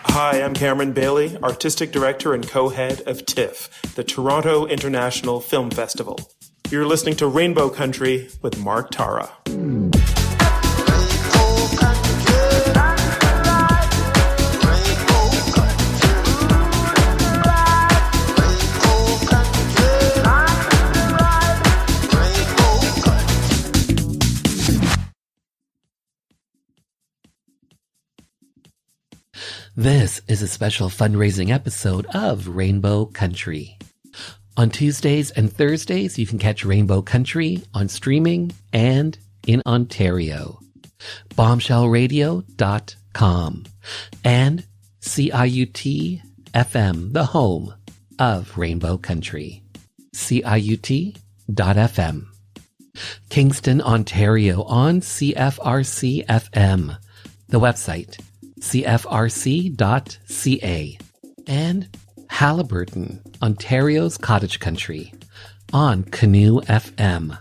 Hi, I'm Cameron Bailey, Artistic Director and co-head of TIFF, the Toronto International Film Festival. You're listening to Rainbow Country with Mark Tara. This is a special fundraising episode of Rainbow Country. On Tuesdays and Thursdays, you can catch Rainbow Country on streaming and in Ontario. Bombshellradio.com and CIUT FM, the home of Rainbow Country. CIUT.FM. Kingston, Ontario on CFRC FM, the website cfrc.ca, and Haliburton, Ontario's cottage country, on Canoe FM,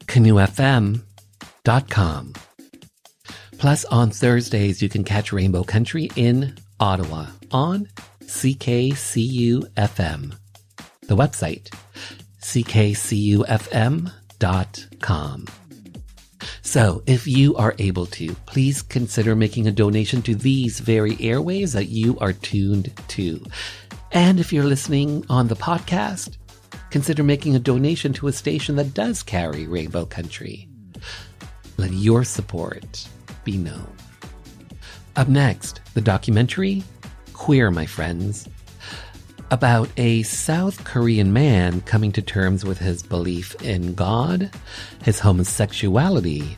canoefm.com. Plus, on Thursdays, you can catch Rainbow Country in Ottawa on CKCU FM, the website ckcufm.com. So, if you are able to, please consider making a donation to these very airwaves that you are tuned to. And if you're listening on the podcast, consider making a donation to a station that does carry Rainbow Country. Let your support be known. Up next, the documentary, Queer, My Friends, about a South Korean man coming to terms with his belief in God, his homosexuality,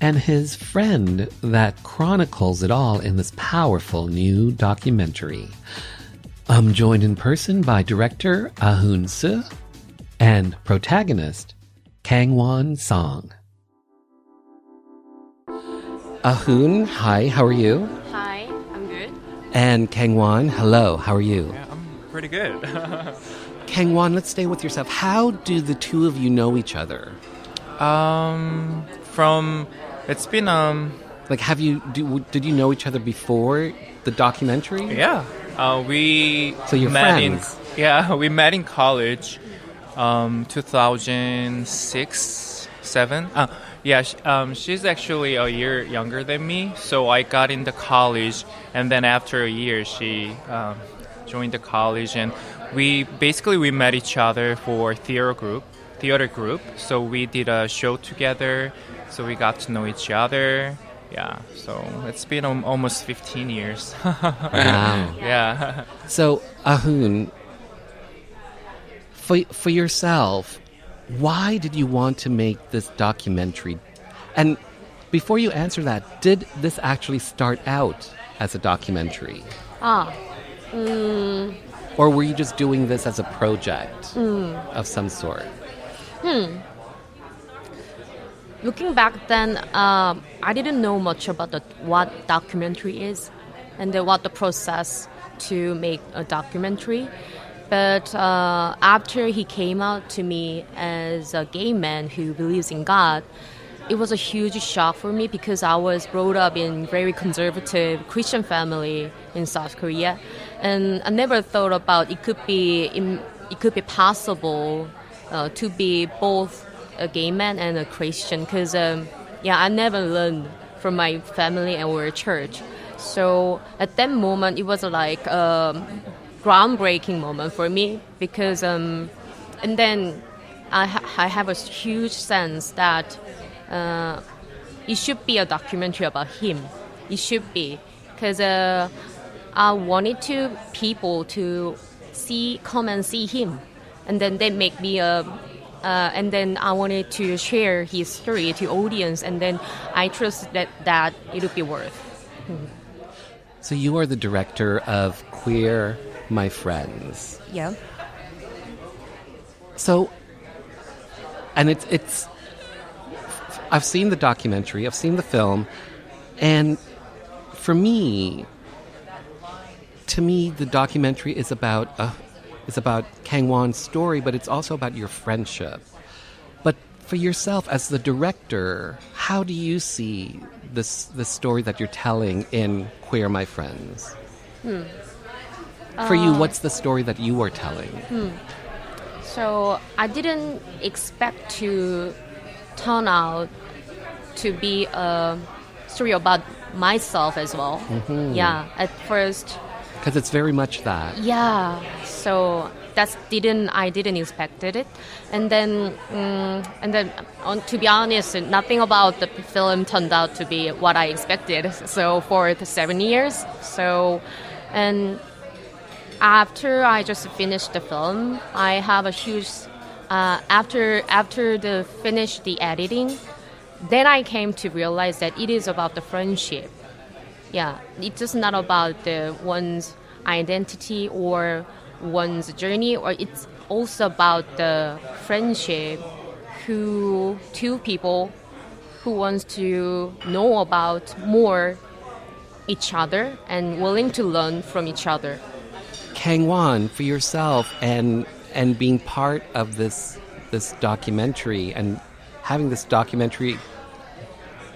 and his friend that chronicles it all in this powerful new documentary. I'm joined in person by director Ahun Soo and protagonist Kangwon Song. Ahun, hi, how are you? Hi, I'm good. And Kangwon, hello, how are you? Yeah, I'm pretty good. Kangwon, let's stay with yourself. How do the two of you know each other? It's been like, did you know each other before the documentary? Yeah. So you're friends? We met in college, 2006, 7. She's actually a year younger than me, so I got into college, and then after a year, she joined the college, and we met each other for theater group. So we did a show together, so we got to know each other. Yeah, so it's been almost 15 years. Wow. Yeah. So, Ahun, for yourself, why did you want to make this documentary? And before you answer that, did this actually start out as a documentary? Or were you just doing this as a project of some sort? Looking back then, I didn't know much about what documentary is and what the process to make a documentary. But after he came out to me as a gay man who believes in God, it was a huge shock for me because I was brought up in very conservative Christian family in South Korea, and I never thought about it could be possible to be both a gay man and a Christian because I never learned from my family or church. So at that moment, it was like a groundbreaking moment for me because and then I have a huge sense that it should be a documentary about him. It should be because I wanted people to come and see him, and then they make me and then I wanted to share his story to audience, and then I trust that it would be worth. So you are the director of Queer My Friends. Yeah. So, and it's I've seen the documentary, I've seen the film, and to me, the documentary is about Kang Won's story, but it's also about your friendship. But for yourself as the director, how do you see this story that you're telling in Queer My Friends? For you, what's the story that you are telling? So I didn't expect to turn out to be a story about myself as well. Mm-hmm. Yeah, at first. Because it's very much that. Yeah, so I didn't expect it, and then to be honest, nothing about the film turned out to be what I expected. So for the 7 years, and after I just finished the film, I have a huge after finish the editing, then I came to realize that it is about the friendship. Yeah, it's just not about one's identity or one's journey, or it's also about the friendship two people who wants to know about more each other and willing to learn from each other. Kang Won, for yourself and being part of this documentary and having this documentary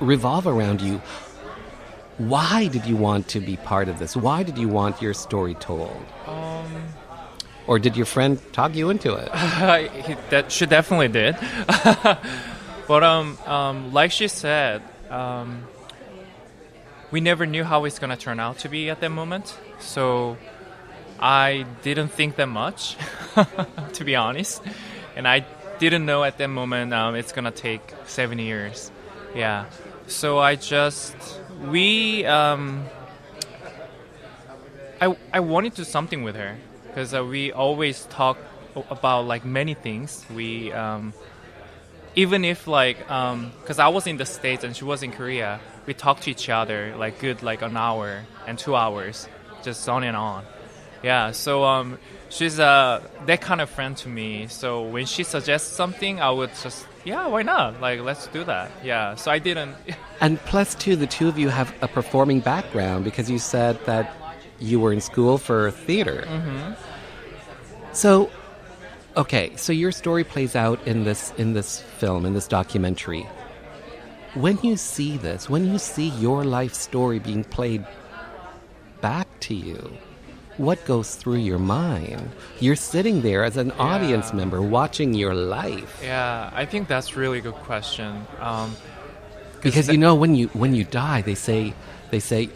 revolve around you, why did you want to be part of this? Why did you want your story told? Or did your friend talk you into it? She definitely did. But like she said, we never knew how it's gonna turn out to be at that moment. So I didn't think that much, to be honest. And I didn't know at that moment it's gonna take 7 years. Yeah. So I wanted to do something with her because we always talk about like many things. We even if because I was in the States and she was in Korea, we talked to each other like an hour and 2 hours, just on and on. Yeah. So she's that kind of friend to me. So when she suggests something, I would just why not? Like, let's do that. Yeah. So I didn't. And plus, too, the two of you have a performing background because you said that you were in school for theater. Mm-hmm. So, okay, so your story plays out in this film, in this documentary. When you see this, when you see your life story being played back to you, what goes through your mind? You're sitting there as an audience member watching your life. Yeah, I think that's a really good question. Because when you die, they say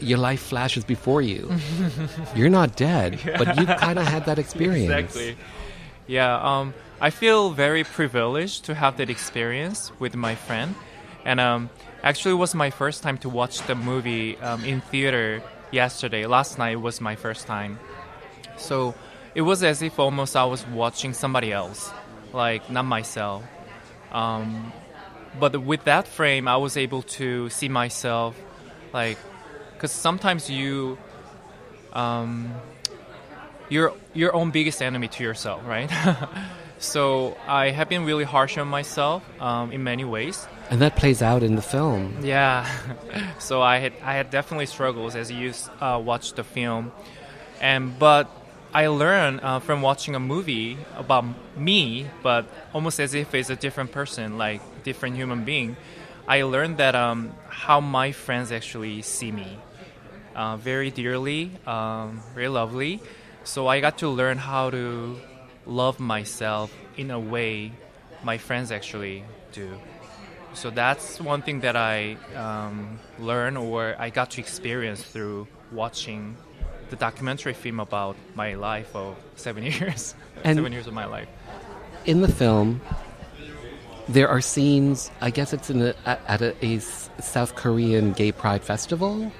your life flashes before you. You're not dead, but you kind of had that experience. Exactly. Yeah, I feel very privileged to have that experience with my friend. And actually it was my first time to watch the movie in theater yesterday. Last night was my first time. So it was as if almost I was watching somebody else, like not myself. But with that frame, I was able to see myself like because sometimes you're your own biggest enemy to yourself, right? So I have been really harsh on myself in many ways. And that plays out in the film. Yeah. So I had definitely struggles as you watched the film, but I learned from watching a movie about me, but almost as if it's a different person, like different human being. I learned that how my friends actually see me very dearly, very lovely. So I got to learn how to love myself in a way my friends actually do. So that's one thing that I learned, or I got to experience through watching the documentary film about my life of 7 years. And 7 years of my life. In the film, there are scenes, I guess it's at a South Korean gay pride festival,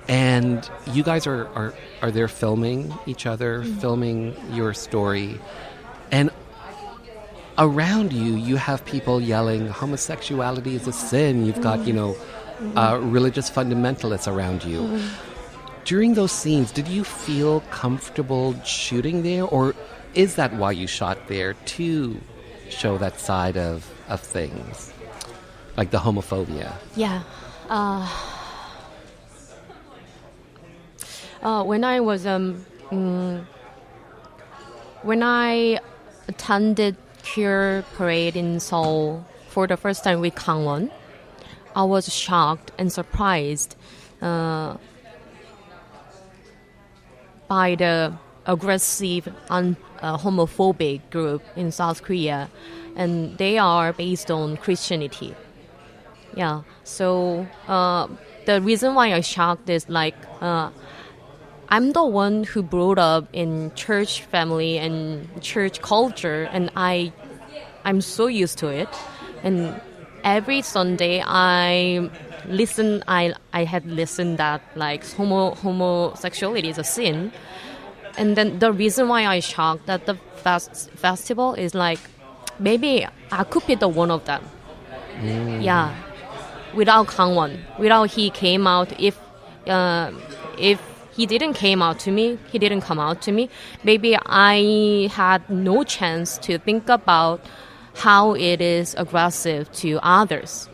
and you guys are there filming each other, filming your story, and around you have people yelling, homosexuality is a sin. You've got, religious fundamentalists around you. During those scenes, did you feel comfortable shooting there, or is that why you shot there, to show that side of things, like the homophobia? Yeah. When I was when I attended queer parade in Seoul for the first time with Kangwon, I was shocked and surprised by the aggressive and homophobic group in South Korea, and they are based on Christianity. Yeah, so the reason why I shocked is like I'm the one who brought up in church family and church culture, and I'm so used to it. And every Sunday I had listened that like homosexuality is a sin. And then the reason why I shocked at the festival is like maybe I could be the one of them. Yeah, without Kangwon, without he came out, if he didn't come out to me, maybe I had no chance to think about how it is aggressive to others.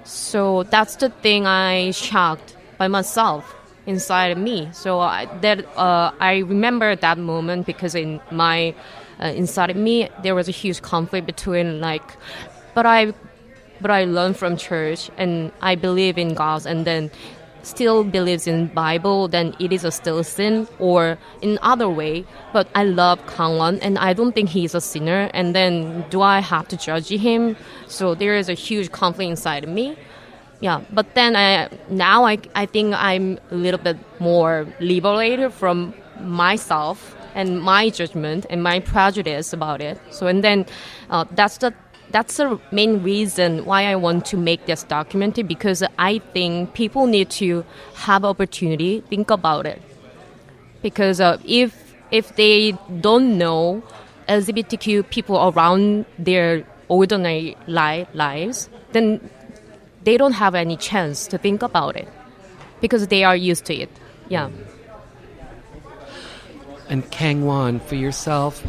So that's the thing I shocked by myself inside of me. So I remember that moment because in my inside of me there was a huge conflict between like, but I learned from church and I believe in God, and then still believes in Bible, then it is a still sin, or in other way. But I love Kangwon and I don't think he's a sinner, and then do I have to judge him? So there is a huge conflict inside of me. Yeah, but then I think I'm a little bit more liberated from myself and my judgment and my prejudice about it. So and then that's the main reason why I want to make this documentary, because I think people need to have opportunity, think about it. Because if they don't know LGBTQ people around their ordinary lives, then they don't have any chance to think about it because they are used to it. Yeah. And Kangwon, for yourself,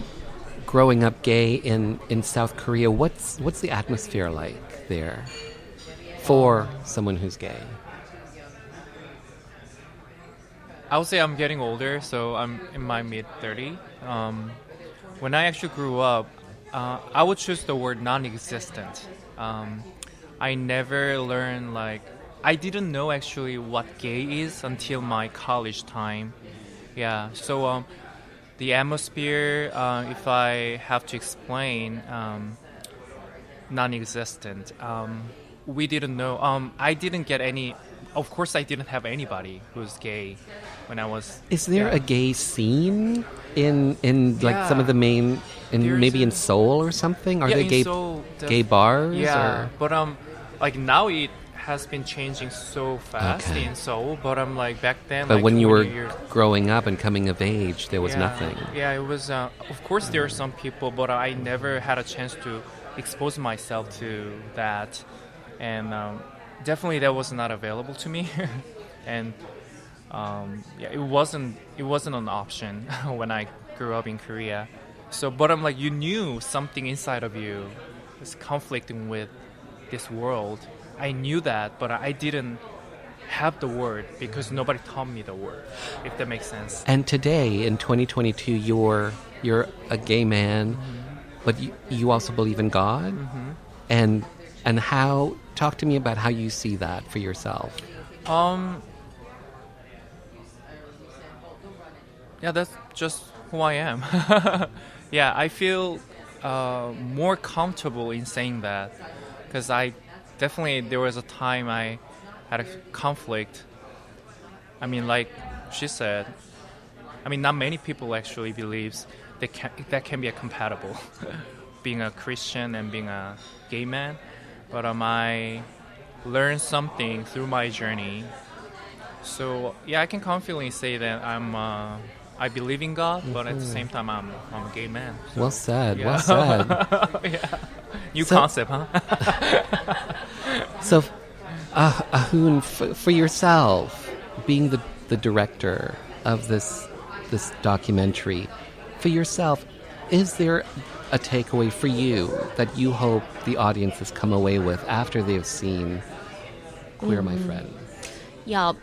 growing up gay in South Korea, what's the atmosphere like there for someone who's gay? I would say I'm getting older, so I'm in my mid-30s. When I actually grew up, I would choose the word non-existent. I never learned, like, I didn't know actually what gay is until my college time. Yeah, so the atmosphere, if I have to explain, non-existent. We didn't know. I didn't get any. Of course, I didn't have anybody who's gay when I was. Is there a gay scene in like some of the main, maybe in Seoul or something? Are there gay bars? Yeah, or? But like now it has been changing so fast in Seoul. But like back then. But like when you were years, growing up and coming of age, there was nothing. Yeah, it was. Of course, there are some people, but I never had a chance to expose myself to that, and definitely that was not available to me. And it wasn't an option when I grew up in Korea. So, but I'm like, you knew something inside of you was conflicting with this world. I knew that, but I didn't have the word because nobody taught me the word, if that makes sense. And today, in 2022, you're a gay man, but you also believe in God? And how, talk to me about how you see that for yourself. Yeah, that's just who I am. Yeah, I feel more comfortable in saying that because there was a time I had a conflict. I mean, like she said, not many people actually believes that can be compatible, being a Christian and being a gay man. But I learned something through my journey. So yeah, I can confidently say that I believe in God, but at the same time, I'm a gay man. So, well said. Yeah. Well said. Yeah. New concept, huh? So, Ahun, for yourself, being the director of this documentary, for yourself, is there a takeaway for you that you hope the audiences come away with after they've seen Queer My Friend? Yeah.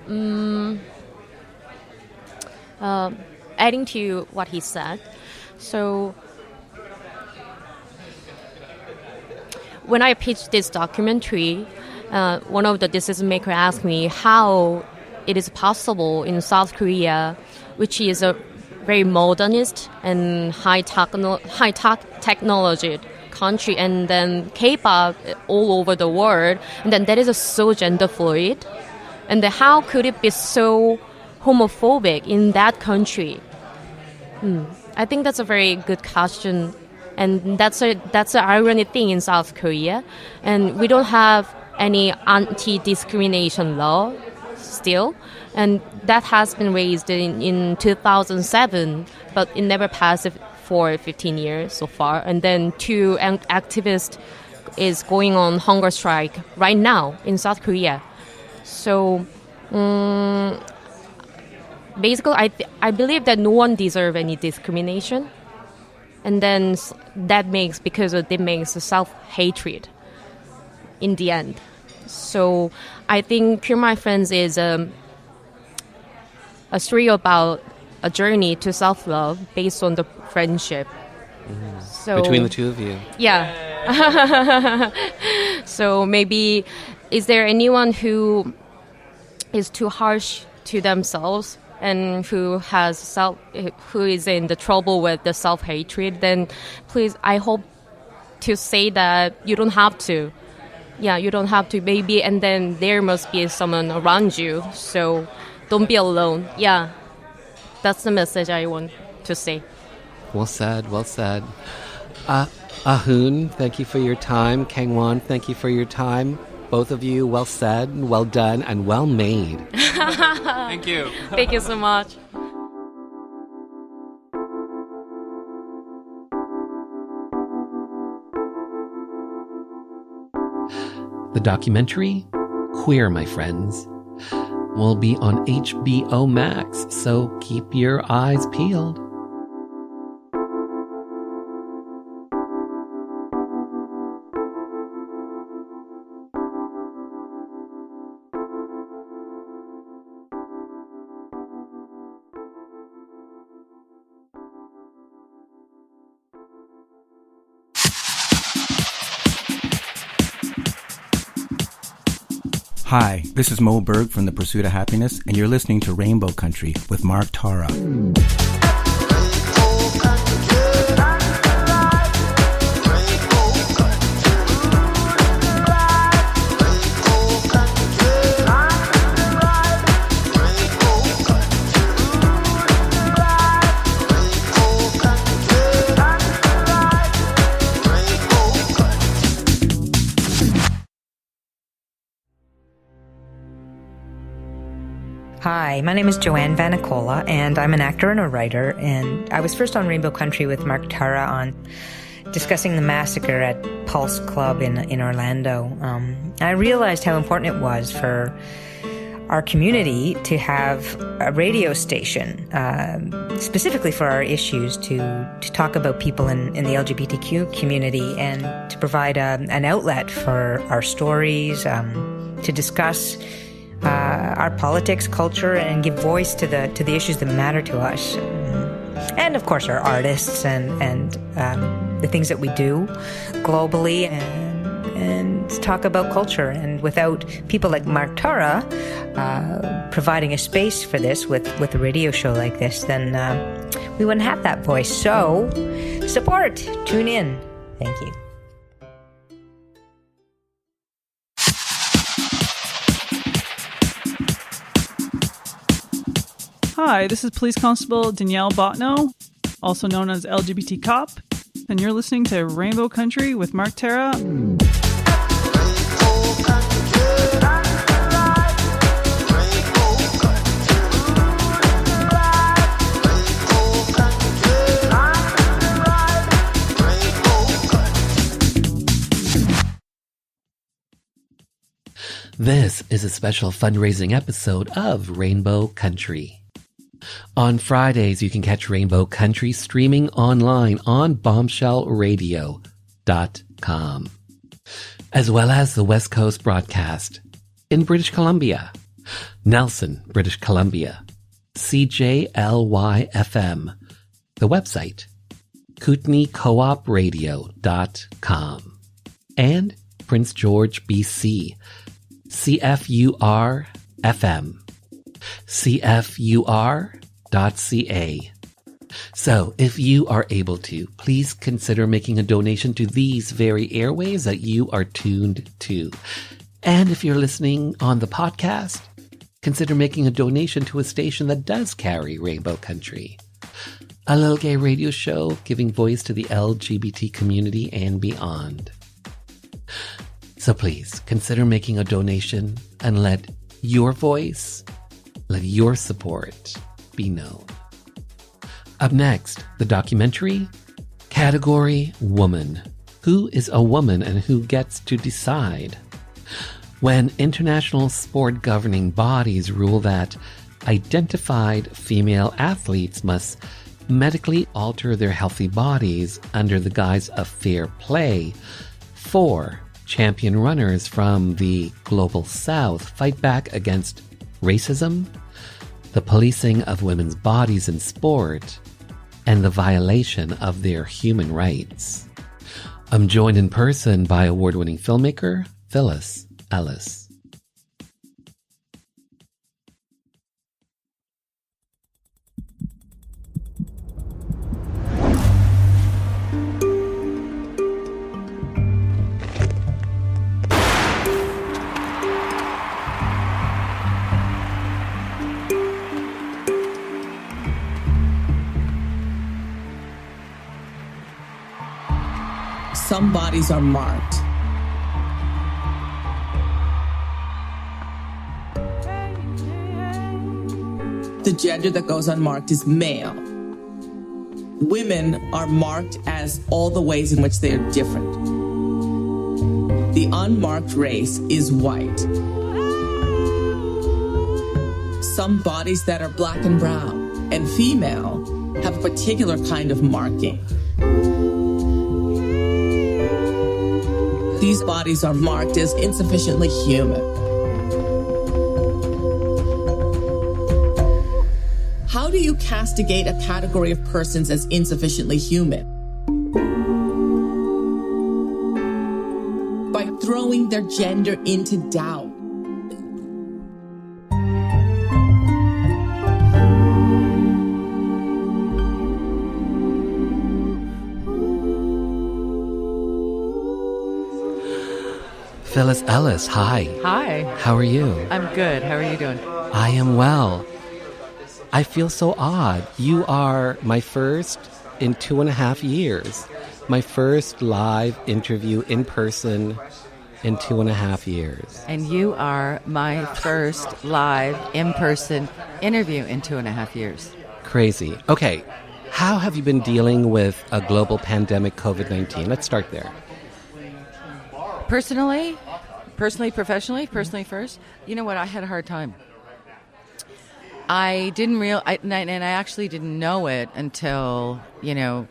Adding to what he said, so when I pitched this documentary, one of the decision makers asked me how it is possible in South Korea, which is a very modernist and high technology country, and then K-pop all over the world, and then that is so gender fluid, and then how could it be so homophobic in that country? I think that's a very good question, and that's an ironic thing in South Korea, and we don't have any anti-discrimination law still, and that has been raised in 2007, but it never passed for 15 years so far. And then 2 activists is going on hunger strike right now in South Korea. So basically, I believe that no one deserves any discrimination, and then that makes self-hatred in the end. So I think Queer My Friends is a story about a journey to self-love based on the friendship. So, between the two of you. Yeah. So maybe, is there anyone who is too harsh to themselves and who is in the trouble with the self-hatred, then please, I hope to say that you don't have to. Yeah, you don't have to, maybe, and then there must be someone around you, so don't be alone. Yeah, that's the message I want to say. Well said, well said. Ahun, thank you for your time. Kangwon, thank you for your time. Both of you, well said, well done, and well made. Thank you. Thank you so much. The documentary, Queer My Friends, will be on HBO Max, so keep your eyes peeled. Hi, this is Mo Berg from The Pursuit of Happiness, and you're listening to Rainbow Country with Mark Tara. Hi, my name is Joanne Vanicola, and I'm an actor and a writer, and I was first on Rainbow Country with Mark Tara on discussing the massacre at Pulse Club in Orlando. I realized how important it was for our community to have a radio station specifically for our issues to talk about people in the LGBTQ community and to provide an outlet for our stories, to discuss our politics, culture, and give voice to the issues that matter to us. And of course our artists and the things that we do globally and talk about culture. And without people like Mark Tara providing a space for this with a radio show like this, then we wouldn't have that voice. So support, tune in. Thank you. Hi, this is Police Constable Danielle Botno, also known as LGBT Cop, and you're listening to Rainbow Country with Mark Tara. This is a special fundraising episode of Rainbow Country. On Fridays, you can catch Rainbow Country streaming online on bombshellradio.com, as well as the West Coast broadcast in British Columbia, Nelson, British Columbia, CJLY-FM, the website, kootenai-coopradio.com, and Prince George, BC, CFUR-FM, CFUR.ca. So, if you are able to, please consider making a donation to these very airways that you are tuned to. And if you're listening on the podcast, consider making a donation to a station that does carry Rainbow Country, a little gay radio show giving voice to the LGBT community and beyond. So please consider making a donation and let your voice, let your support be known. Up next, the documentary, category Woman. Who is a woman and who gets to decide? When international sport governing bodies rule that identified female athletes must medically alter their healthy bodies under the guise of fair play, 4 champion runners from the Global South fight back against racism, the policing of women's bodies in sport, and the violation of their human rights. I'm joined in person by award-winning filmmaker Phyllis Ellis. Some bodies are marked. The gender that goes unmarked is male. Women are marked as all the ways in which they are different. The unmarked race is white. Some bodies that are black and brown and female have a particular kind of marking. These bodies are marked as insufficiently human. How do you castigate a category of persons as insufficiently human? By throwing their gender into doubt. Phyllis Ellis, hi. Hi. How are you? I'm good. How are you doing? I am well. I feel so odd. You are my first in 2.5 years. My first live interview in person in 2.5 years. And you are my first live in-person interview in 2.5 years. Crazy. Okay, how have you been dealing with a global pandemic, COVID-19? Let's start there. Personally, professionally, personally first, you know what? I had a hard time. I didn't and I actually didn't know it until,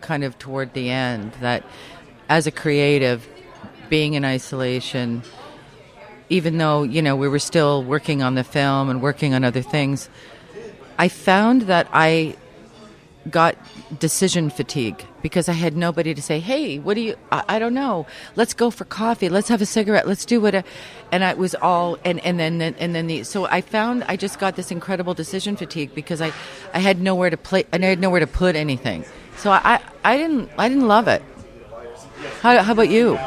kind of toward the end, that as a creative, being in isolation, even though, we were still working on the film and working on other things, I found that I got decision fatigue because I had nobody to say, hey, what do you, I don't know, let's go for coffee, let's have a cigarette, let's do what, and I was all, so I found I just got this incredible decision fatigue because I had nowhere to play, and I had nowhere to put anything. So I didn't love it. How about you?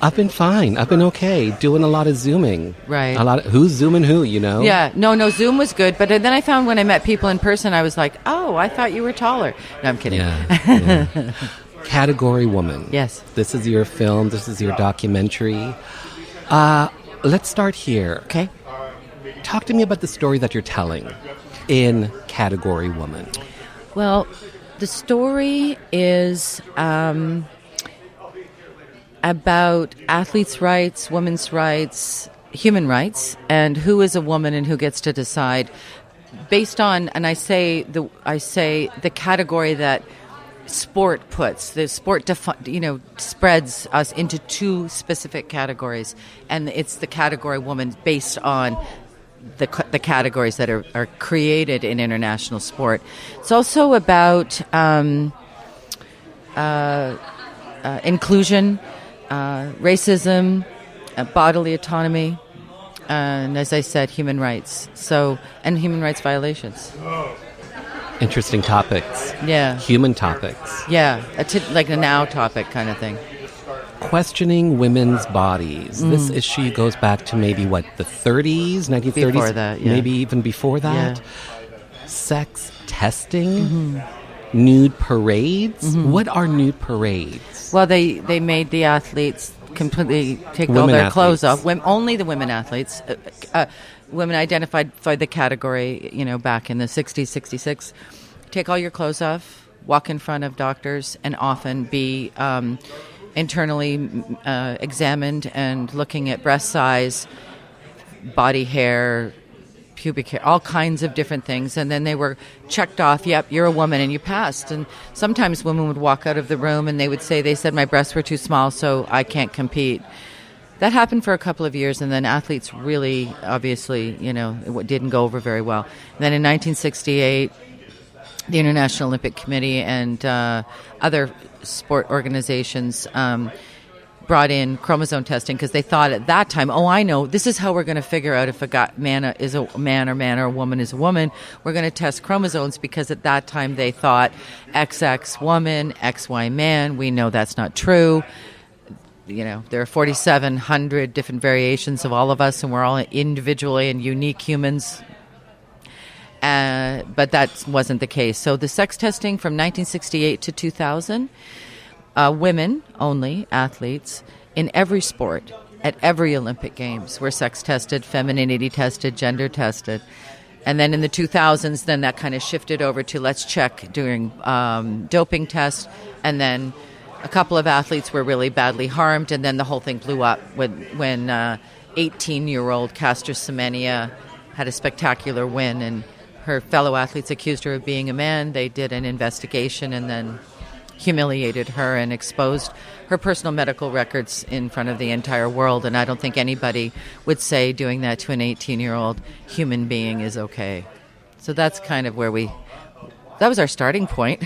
I've been fine. I've been okay. Doing a lot of Zooming. Right. Who's Zooming who, Yeah. No, Zoom was good. But then I found when I met people in person, I was like, oh, I thought you were taller. No, I'm kidding. Yeah. Category woman. Yes. This is your film. This is your documentary. Let's start here. Okay. Talk to me about the story that you're telling in Category Woman. Well, the story is about athletes' rights, women's rights, human rights, and who is a woman and who gets to decide based on, and I say the category that sport puts. The sport spreads us into two specific categories, and it's the category woman based on the categories that are created in international sport. It's also about inclusion, racism, bodily autonomy, and as I said, human rights. And human rights violations. Interesting topics. Yeah. Human topics. Yeah, like a now topic kind of thing. Questioning women's bodies. This issue goes back to maybe, the 30s, 1930s? Before that, yeah. Maybe even before that. Yeah. Sex testing, nude parades. What are nude parades? Well, they made the athletes completely take all Women their athletes. clothes off. Only the women athletes. Women identified for the category, back in the 60s, 66. Take all your clothes off, walk in front of doctors, and often be internally examined and looking at breast size, body hair, pubic hair, all kinds of different things. And then they were checked off, yep, you're a woman, and you passed. And sometimes women would walk out of the room and they said my breasts were too small, so I can't compete. That happened for a couple of years, and then athletes really, obviously, it didn't go over very well. And then in 1968, the International Olympic Committee and other sport organizations brought in chromosome testing because they thought at that time, I know, this is how we're going to figure out if a man is a man or a woman is a woman. We're going to test chromosomes because at that time they thought XX woman, XY man. We know that's not true. There are 4,700 different variations of all of us, and we're all individually and unique humans. But that wasn't the case. So the sex testing from 1968 to 2000, women only, athletes, in every sport, at every Olympic Games, were sex tested, femininity tested, gender tested. And then in the 2000s, then that kind of shifted over to let's check during doping tests. And then a couple of athletes were really badly harmed, and then the whole thing blew up when 18-year-old Caster Semenya had a spectacular win, and her fellow athletes accused her of being a man. They did an investigation and then humiliated her and exposed her personal medical records in front of the entire world. And I don't think anybody would say doing that to an 18-year-old human being is okay. So that's kind of where that was our starting point.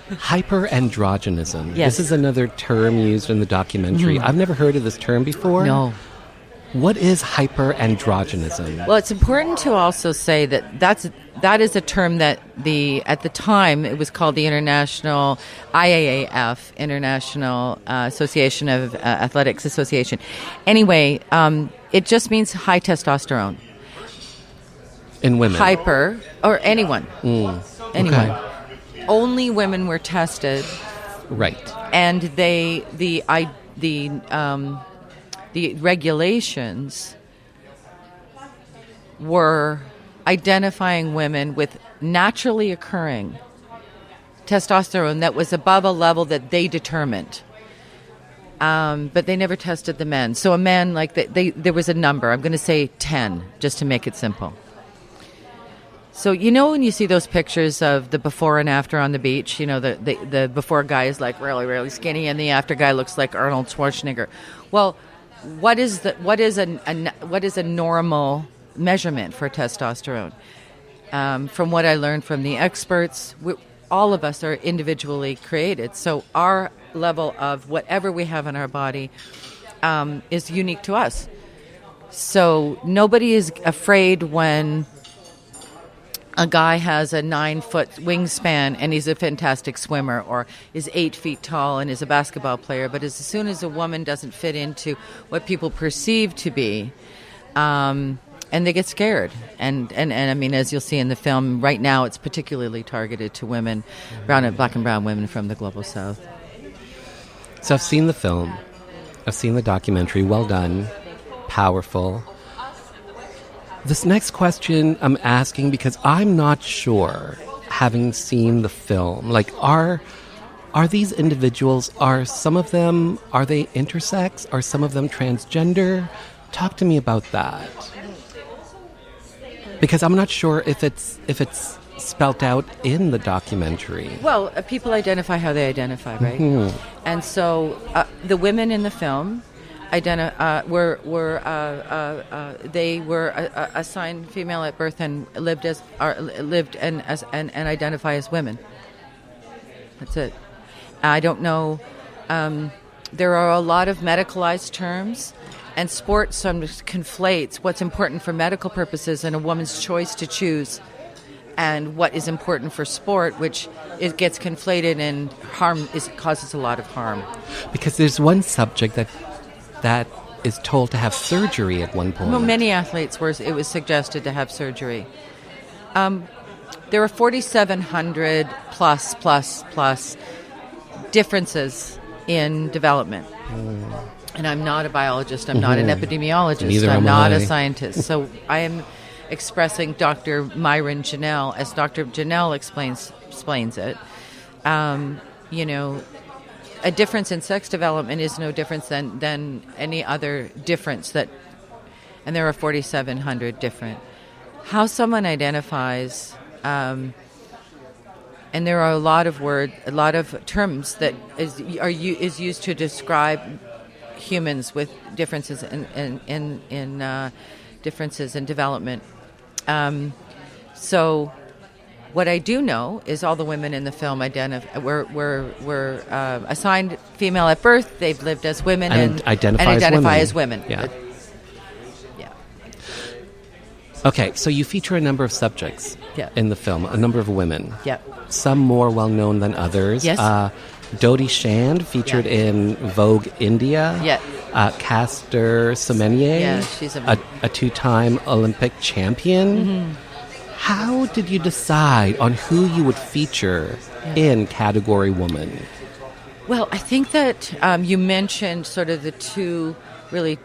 Hyperandrogenism. Yes. This is another term used in the documentary. I've never heard of this term before. No. What is hyperandrogenism? Well, it's important to also say that is a term that at the time it was called the International IAAF, International Association of Athletics Association. Anyway, it just means high testosterone. In women. Hyper, or anyone. Anyone. Okay. Only women were tested. Right. And the regulations were identifying women with naturally occurring testosterone that was above a level that they determined. But they never tested the men. So a man, like, there was a number. I'm going to say 10, just to make it simple. So, you know, when you see those pictures of the before and after on the beach, you know, the before guy is like really, really skinny and the after guy looks like Arnold Schwarzenegger. Well, what is a normal measurement for testosterone? From what I learned from the experts, all of us are individually created. So our level of whatever we have in our body is unique to us. So nobody is afraid when a guy has a 9-foot wingspan and he's a fantastic swimmer, or is 8 feet tall and is a basketball player. But as soon as a woman doesn't fit into what people perceive to be, and they get scared. And I mean, as you'll see in the film, right now it's particularly targeted to women, black and brown women from the global south. So I've seen the film. I've seen the documentary. Well done. Powerful. This next question I'm asking because I'm not sure, having seen the film, like, are these individuals, are some of them, are they intersex? Are some of them transgender? Talk to me about that. Because I'm not sure if it's spelt out in the documentary. Well, people identify how they identify, right? Mm-hmm. And so the women in the film were assigned female at birth and lived and identify as women. That's it. I don't know. There are a lot of medicalized terms, and sport sometimes conflates what's important for medical purposes and a woman's choice to choose, and what is important for sport, which it gets conflated and causes a lot of harm. Because there's one subject that is told to have surgery at one point. Well, many athletes it was suggested to have surgery. There are 4,700 plus differences in development. And I'm not a biologist. I'm not an epidemiologist. Neither I'm am not I. a scientist. So I am expressing Dr. Myron Janelle as Dr. Janelle explains it. You know, a difference in sex development is no difference than any other difference and there are 4,700 different. How someone identifies, and there are a lot of terms that is used to describe humans with differences in differences in development. So what I do know is all the women in the film were assigned female at birth. They've lived as women and identify as women. Yeah. Okay, so you feature a number of subjects in the film, a number of women. Yeah. Some more well-known than others. Yes. Dodie Shand, featured in Vogue India. Yeah. Caster Semenya, Yeah, she's a two-time Olympic champion. Mm-hmm. How did you decide on who you would feature in category woman? Well, I think that you mentioned sort of the two really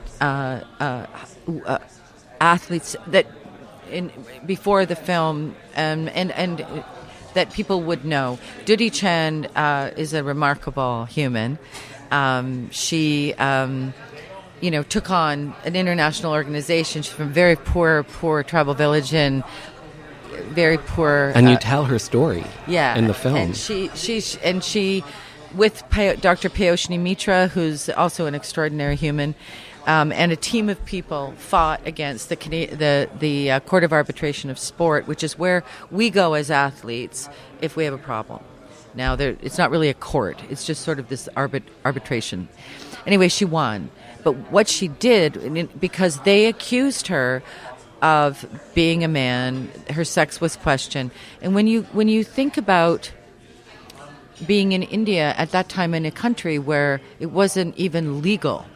athletes that before the film and that people would know. Dodie Chand is a remarkable human. She took on an international organization. She's from a very poor tribal village in very poor. And you tell her story in the film. And she with Dr. Payoshni Mitra, who's also an extraordinary human, and a team of people fought against the Court of Arbitration of Sport, which is where we go as athletes if we have a problem. Now, it's not really a court. It's just sort of this arbitration. Anyway, she won. But what she did, because they accused her of being a man, her sex was questioned. And when you think about being in India at that time in a country where it wasn't even legal,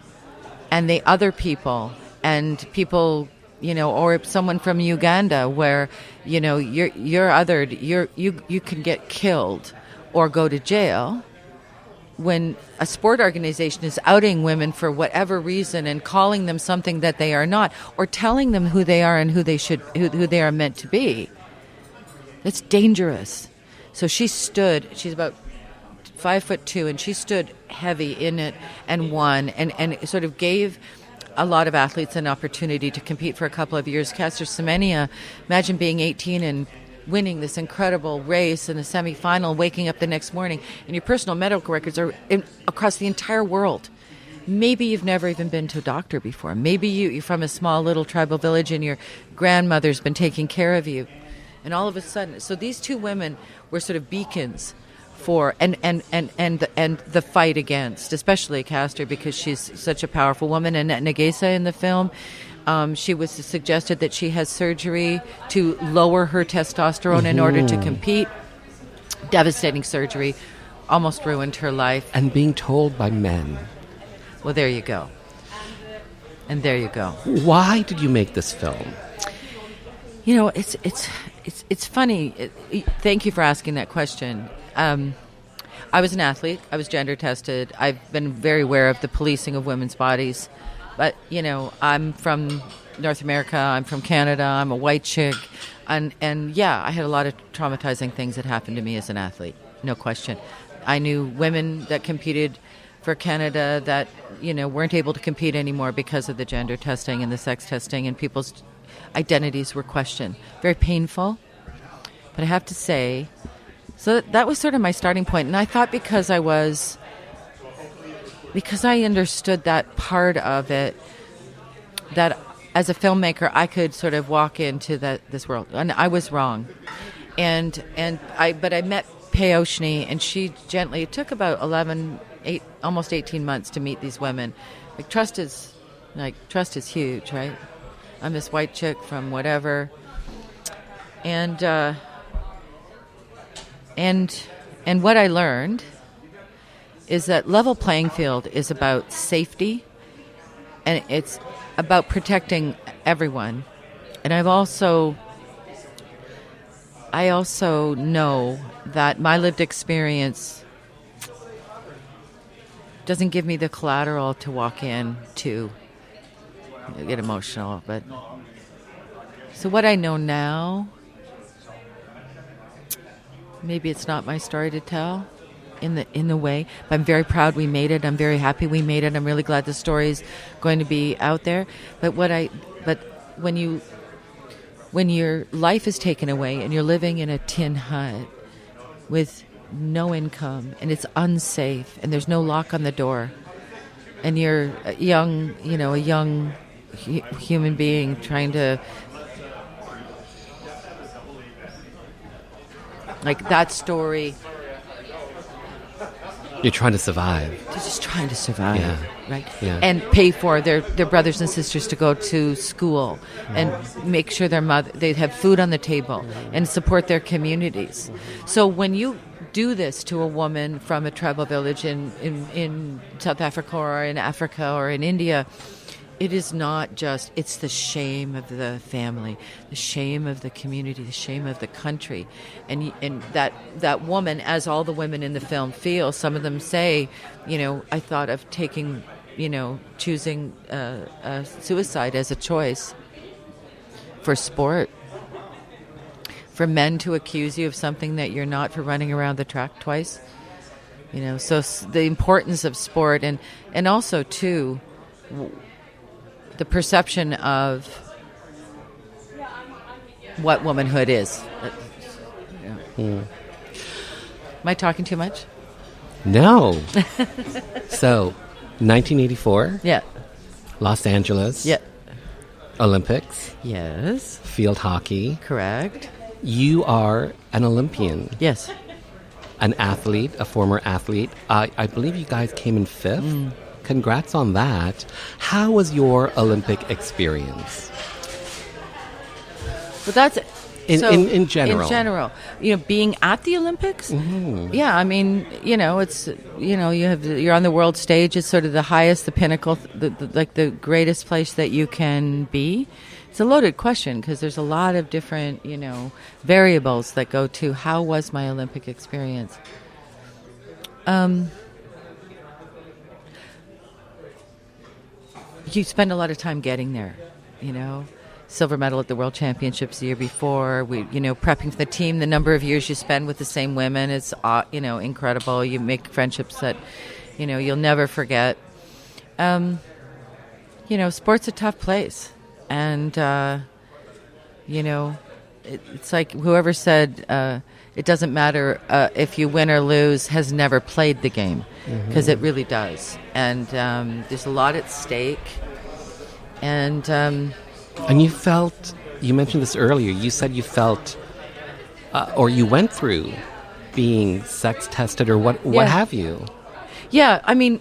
and the other people and people, or someone from Uganda where, you're othered, you can get killed or go to jail. When a sport organization is outing women for whatever reason and calling them something that they are not, or telling them who they are and who they are meant to be, that's dangerous. So she's about 5'2", and she stood heavy in it and won, and it sort of gave a lot of athletes an opportunity to compete for a couple of years. Caster Semenya, imagine being 18 and winning this incredible race in the semifinal, waking up the next morning, and your personal medical records are across the entire world. Maybe you've never even been to a doctor before. Maybe you're from a small little tribal village and your grandmother's been taking care of you. And all of a sudden, so these two women were sort of beacons for and the fight against, especially Caster, because she's such a powerful woman. And Nagisa in the film, she was suggested that she has surgery to lower her testosterone in order to compete. Devastating surgery, almost ruined her life. And being told by men. Well, there you go. And there you go. Why did you make this film? You know, it's funny. Thank you for asking that question. I was an athlete. I was gender tested. I've been very aware of the policing of women's bodies. But, you know, I'm from North America. I'm from Canada. I'm a white chick. And yeah, I had a lot of traumatizing things that happened to me as an athlete. No question. I knew women that competed for Canada that, you know, weren't able to compete anymore because of the gender testing and the sex testing, and people's identities were questioned. Very painful. But I have to say, so that was sort of my starting point. And I thought because I understood that part of it, that as a filmmaker, I could sort of walk into this world. And I was wrong. But I met Peyoshni, and she gently, it took about almost 18 months to meet these women. Trust is huge, right? I'm this white chick from whatever. And what I learned is that level playing field is about safety, and it's about protecting everyone. And I also know that my lived experience doesn't give me the collateral to walk in to get emotional. But so what I know now, maybe it's not my story to tell in the way, but I'm very proud we made it. I'm very happy we made it. I'm really glad the story's going to be out there. But when your life is taken away and you're living in a tin hut with no income and it's unsafe and there's no lock on the door, and you're a young human being trying to, like that story. You're trying to survive. They're just trying to survive, right? Yeah. And pay for their brothers and sisters to go to school and make sure they have food on the table and support their communities. So when you do this to a woman from a tribal village in South Africa or in Africa or in India, it is not just, it's the shame of the family, the shame of the community, the shame of the country. And that woman, as all the women in the film feel, some of them say, you know, I thought of taking, you know, choosing suicide as a choice for sport. For men to accuse you of something that you're not, for running around the track twice. You know, so the importance of sport and also, too, the perception of what womanhood is. Am I talking too much? No. So, 1984. Yeah. Los Angeles. Yeah. Olympics. Yes. Field hockey. Correct. You are an Olympian. Yes. An athlete, a former athlete. I believe you guys came in 5th. Congrats on that. How was your Olympic experience? Well, that's in general. In general, you know, being at the Olympics. Mm-hmm. Yeah, I mean, you know, it's, you know, you're on the world stage. It's sort of the highest, the pinnacle, the greatest place that you can be. It's a loaded question because there's a lot of different, you know, variables that go to how was my Olympic experience. You spend a lot of time getting there, you know. silver medal at the World Championships the year before. We, prepping for the team, the number of years you spend with the same women is, incredible. You make friendships that, you'll never forget. Sport's a tough place. And, it's like whoever said it doesn't matter if you win or lose has never played the game, because it really does. And there's a lot at stake. And you mentioned this earlier, you said you felt, or you went through being sex tested or what have you. Yeah, I mean,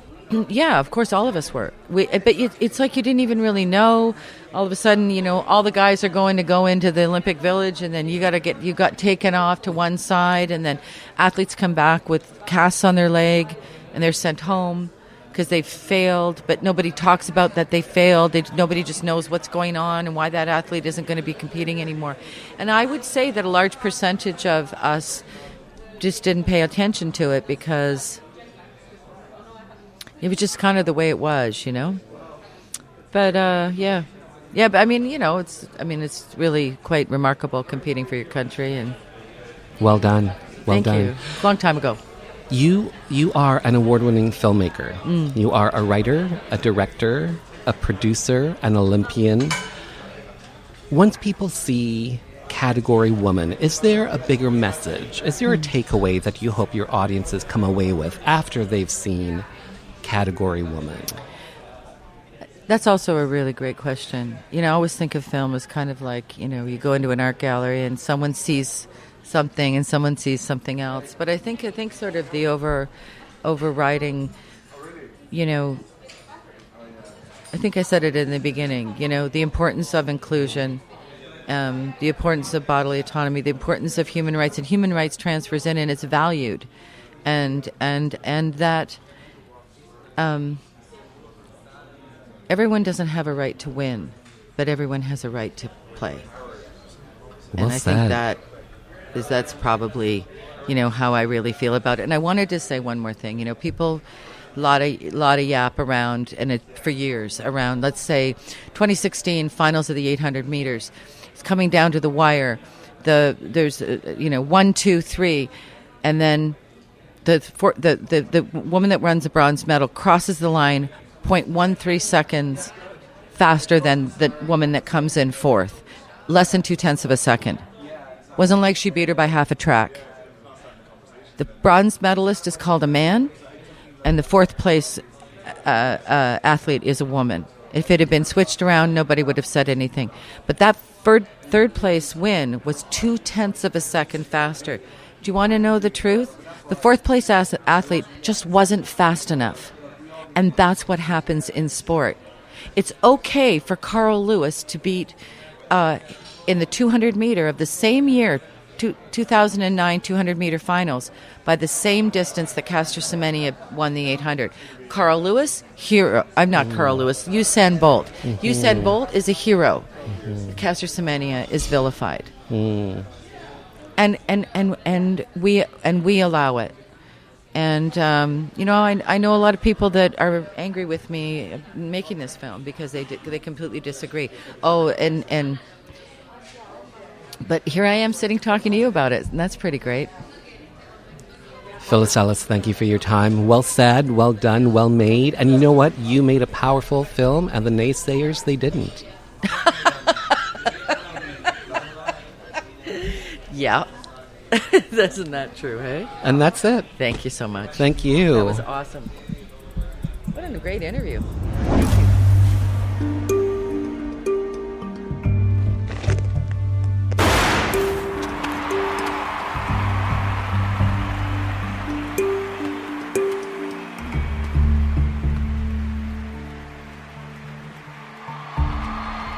yeah, of course, all of us were. But it's like you didn't even really know. All of a sudden, all the guys are going to go into the Olympic Village, and then you got taken off to one side, and then athletes come back with casts on their leg, and they're sent home because they've failed. But nobody talks about that they failed. Nobody just knows what's going on and why that athlete isn't going to be competing anymore. And I would say that a large percentage of us just didn't pay attention to it because it was just kind of the way it was, But yeah. But I mean, it's really quite remarkable competing for your country. And well done. Thank you. Long time ago. You are an award-winning filmmaker. You are a writer, a director, a producer, an Olympian. Once people see category woman, is there a bigger message? Is there a takeaway that you hope your audiences come away with after they've seen category woman? That's also a really great question. I always think of film as kind of like, you go into an art gallery and someone sees something and someone sees something else. But I think sort of the overriding, I think I said it in the beginning, the importance of inclusion, the importance of bodily autonomy, the importance of human rights, and human rights transfers in and it's valued. And that everyone doesn't have a right to win, but everyone has a right to play. Well and I said. think that's probably, how I really feel about it. And I wanted to say one more thing. People, a lot of yap around, and for years around. Let's say 2016 finals of the 800 meters. It's coming down to the wire. There's 1, 2, 3, and then the woman that runs the bronze medal crosses the line 0.13 seconds faster than the woman that comes in fourth. Less than 0.2 of a second. Wasn't like she beat her by half a track. The bronze medalist is called a man, and the fourth place athlete is a woman. If it had been switched around, nobody would have said anything. But that third place win was 0.2 of a second faster. Do you want to know the truth? The fourth place athlete just wasn't fast enough. And that's what happens in sport. It's okay for Carl Lewis to beat, in the 200 meter of the same year, 2009 200 meter finals, by the same distance that Caster Semenya won the 800. Carl Lewis, hero. I'm not Carl Lewis. Usain Bolt. Usain Bolt is a hero. Caster Semenya is vilified. And we allow it. And, I know a lot of people that are angry with me making this film because they completely disagree. But here I am sitting talking to you about it, and that's pretty great. Phyllis Ellis, thank you for your time. Well said, well done, well made. And you know what? You made a powerful film, and the naysayers, they didn't. Yeah. Isn't that true, hey? And that's it. Thank you so much. Thank you. That was awesome. What a great interview. Thank you.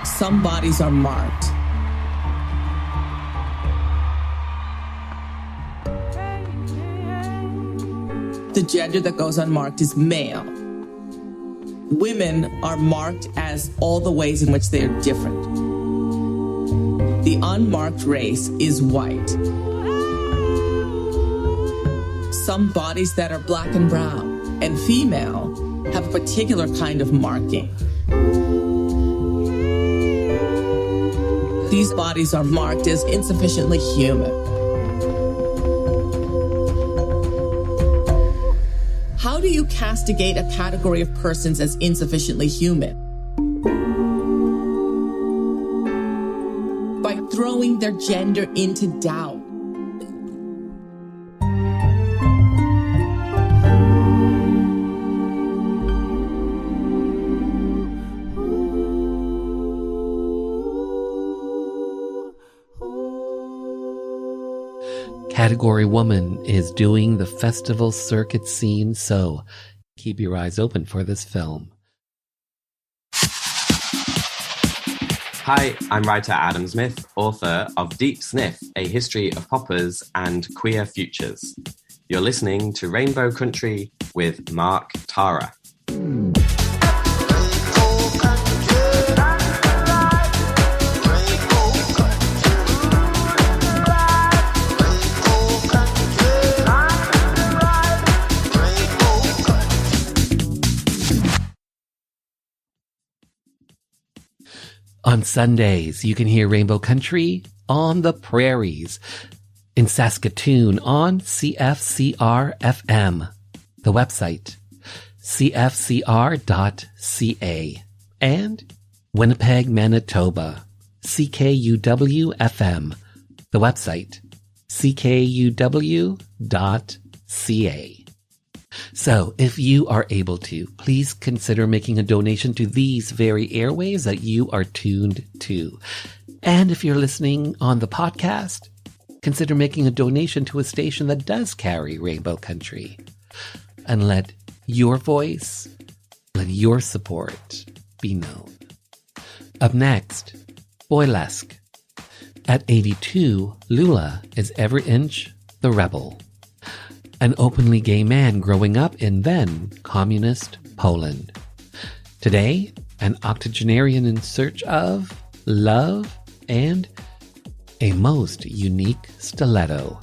Some bodies are marked. The gender that goes unmarked is male. Women are marked as all the ways in which they are different. The unmarked race is white. Some bodies that are black and brown and female have a particular kind of marking. these bodies are marked as insufficiently human. How do you castigate a category of persons as insufficiently human? By throwing their gender into doubt. Category Woman is doing the festival circuit scene, so keep your eyes open for this film. Hi, I'm writer Adam Smith, author of Deep Sniff, A History of Poppers and Queer Futures. You're listening to Rainbow Country with Mark Tara. On Sundays, you can hear Rainbow Country on the prairies. In Saskatoon on CFCR-FM. The website, cfcr.ca. And Winnipeg, Manitoba, CKUW-FM. The website, ckuw.ca. So, if you are able to, please consider making a donation to these very airwaves that you are tuned to. And if you're listening on the podcast, consider making a donation to a station that does carry Rainbow Country. And let your voice, let your support be known. Up next, Boylesque. At 82, LULA is every inch the rebel. An openly gay man growing up in then communist Poland. Today, an octogenarian in search of love and a most unique stiletto.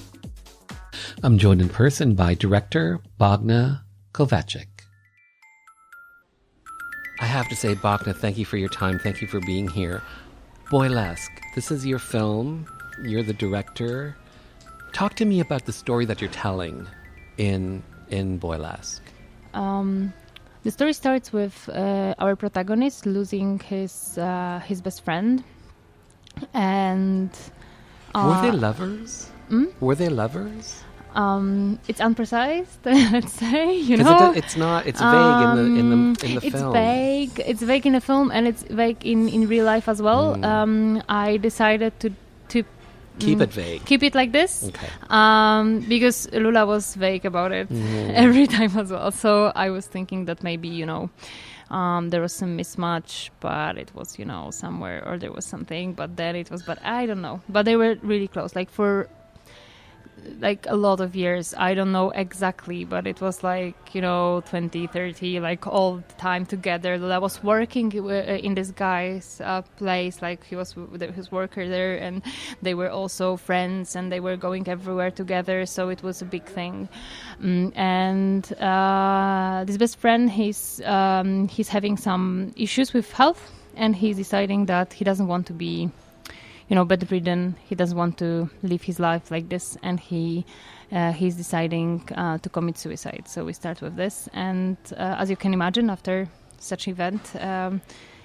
I'm joined in person by director Bogna Kovacic. I have to say, Bogna, thank you for your time. Thank you for being here. Boylesque, this is your film. You're the director. Talk to me about the story that you're telling in Boylesque. The story starts with our protagonist losing his best friend, and were they lovers? Were they lovers? It's unprecise, let's say. You know, it's not. It's vague in the it's film. Vague. It's vague in the film, and it's vague in real life as well. I decided to keep it vague. Keep it like this. Okay. Because Lula was vague about it every time as well. So I was thinking that maybe, there was some mismatch, but it was, somewhere, or there was something, but then it was, but I don't know. But they were really close. Like for a lot of years, I don't know exactly, but it was 20, 30, all the time together. I was working in this guy's place, he was his worker there, and they were also friends, and they were going everywhere together, so it was a big thing. And this best friend, he's having some issues with health, and he's deciding that he doesn't want to be bedridden. He doesn't want to live his life like this, and he's deciding to commit suicide. So we start with this, and as you can imagine, after such event,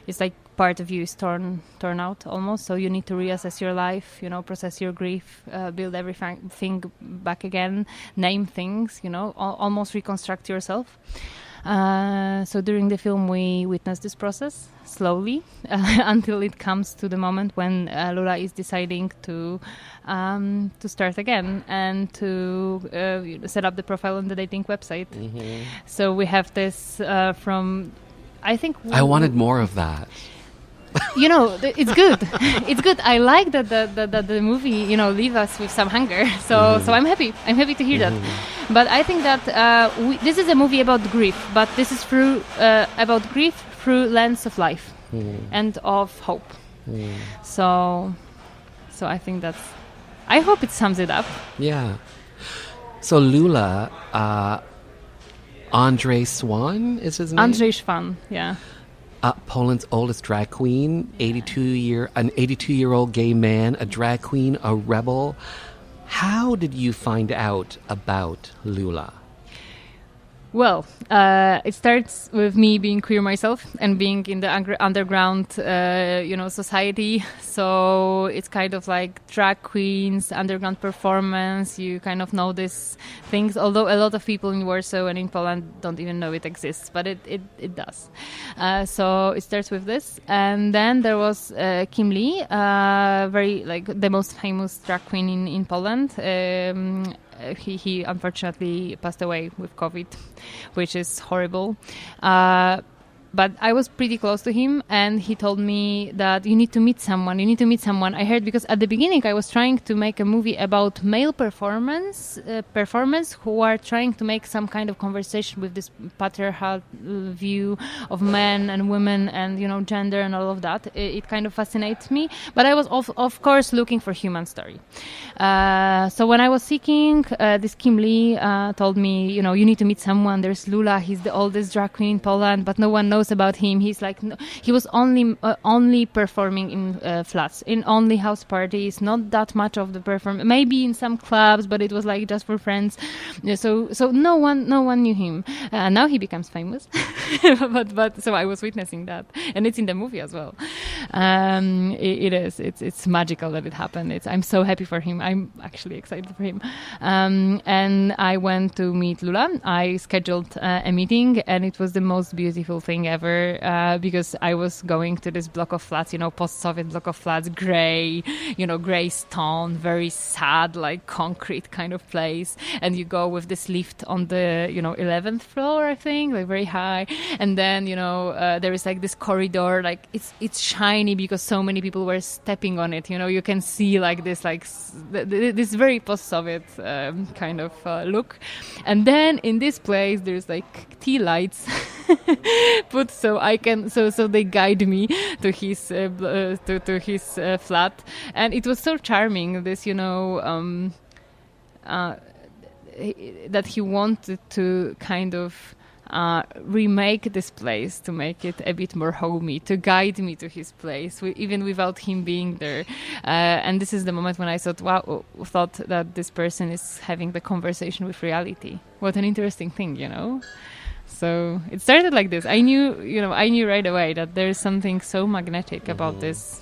it's like part of you is torn out almost. So you need to reassess your life, process your grief, build everything back again, name things, almost reconstruct yourself. So during the film, we witness this process slowly until it comes to the moment when Lula is deciding to start again and to set up the profile on the dating website. Mm-hmm. So we have this from, I think... I wanted more of that. It's good. It's good. I like that the movie, leave us with some hunger. So so I'm happy. I'm happy to hear that. But I think that this is a movie about grief, but this is about grief through lens of life and of hope. So I think I hope it sums it up. Yeah. So Lula, Andre Swan is his name? Andre Swan, yeah. Poland's oldest drag queen, an 82-year-old gay man, a drag queen, a rebel. How did you find out about LULA? Well, it starts with me being queer myself and being in the underground, society. So it's kind of like drag queens, underground performance. You kind of know these things, although a lot of people in Warsaw and in Poland don't even know it exists, but it does. So it starts with this. And then there was Kim Lee, very like the most famous drag queen in Poland. He unfortunately passed away with COVID, which is horrible. But I was pretty close to him, and he told me that you need to meet someone. I heard, because at the beginning I was trying to make a movie about male performers who are trying to make some kind of conversation with this patriarchal view of men and women and, gender and all of that. It kind of fascinates me. But I was, of course, looking for human story. So when I was seeking, this Kim Lee told me, you need to meet someone. There's LULA. He's the oldest drag queen in Poland, but no one knows about him. He's like, no, he was only performing in flats, in only house parties, not that much of the performance, maybe in some clubs, but it was like just for friends. So no one knew him. Now he becomes famous, but so I was witnessing that, and it's in the movie as well. It's magical that it happened. I'm so happy for him. I'm actually excited for him. And I went to meet LULA. I scheduled a meeting, and it was the most beautiful thing ever, because I was going to this block of flats, post-Soviet block of flats, gray stone, very sad, like concrete kind of place. And you go with this lift on the, 11th floor, I think, like very high. And then, there is like this corridor, like it's shiny because so many people were stepping on it. You can see like this, this very post-Soviet kind of look. And then in this place, there's like tea lights put so they guide me to his flat, and it was so charming. This that he wanted to kind of remake this place to make it a bit more homey, to guide me to his place, even without him being there. And this is the moment when I thought that this person is having the conversation with reality. What an interesting thing, So it started like this. I knew right away that there's something so magnetic about this.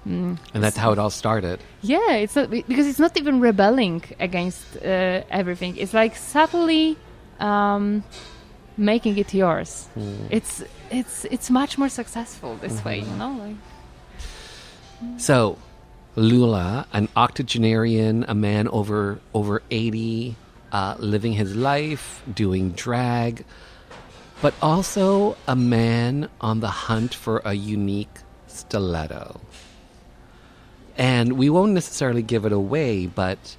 And that's how it all started. Yeah, it's not, because it's not even rebelling against everything. It's like subtly making it yours. It's much more successful this way, So, LULA, an octogenarian, a man over 80, living his life, doing drag, but also a man on the hunt for a unique stiletto. And we won't necessarily give it away, but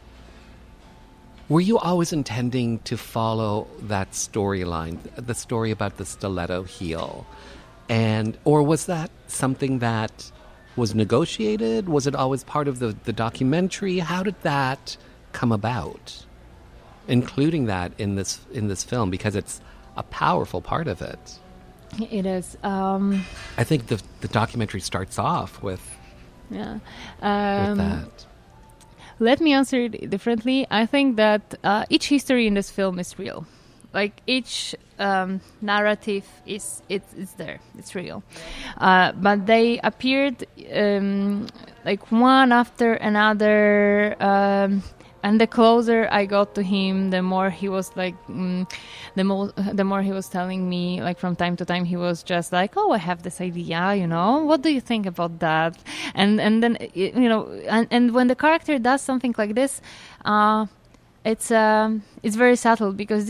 were you always intending to follow that storyline, the story about the stiletto heel? Or was that something that was negotiated? Was it always part of the documentary? How did that come about? Including that in this film, because it's a powerful part of it. It is. I think the documentary starts off with that. Let me answer it differently. I think that each history in this film is real. Like each narrative is there. It's real. But they appeared like one after another. And the closer I got to him, the more he was like, the more he was telling me, like from time to time, he was just like, "Oh, I have this idea, what do you think about that?" And then and when the character does something like this, it's very subtle, because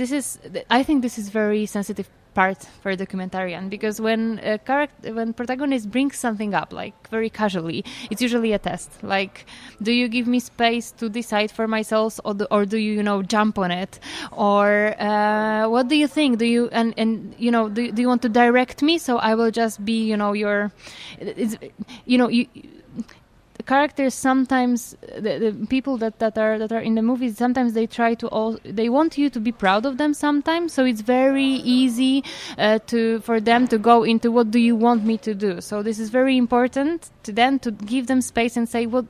I think this is very sensitive part for a documentarian, because when protagonist brings something up like very casually, it's usually a test. Like, do you give me space to decide for myself, or do you jump on it, or what do you think? Do you do you want to direct me, so I will just be characters sometimes, the people that are in the movies, sometimes they try to they want you to be proud of them sometimes, so it's very easy for them to go into what do you want me to do. So this is very important to then to give them space and say, what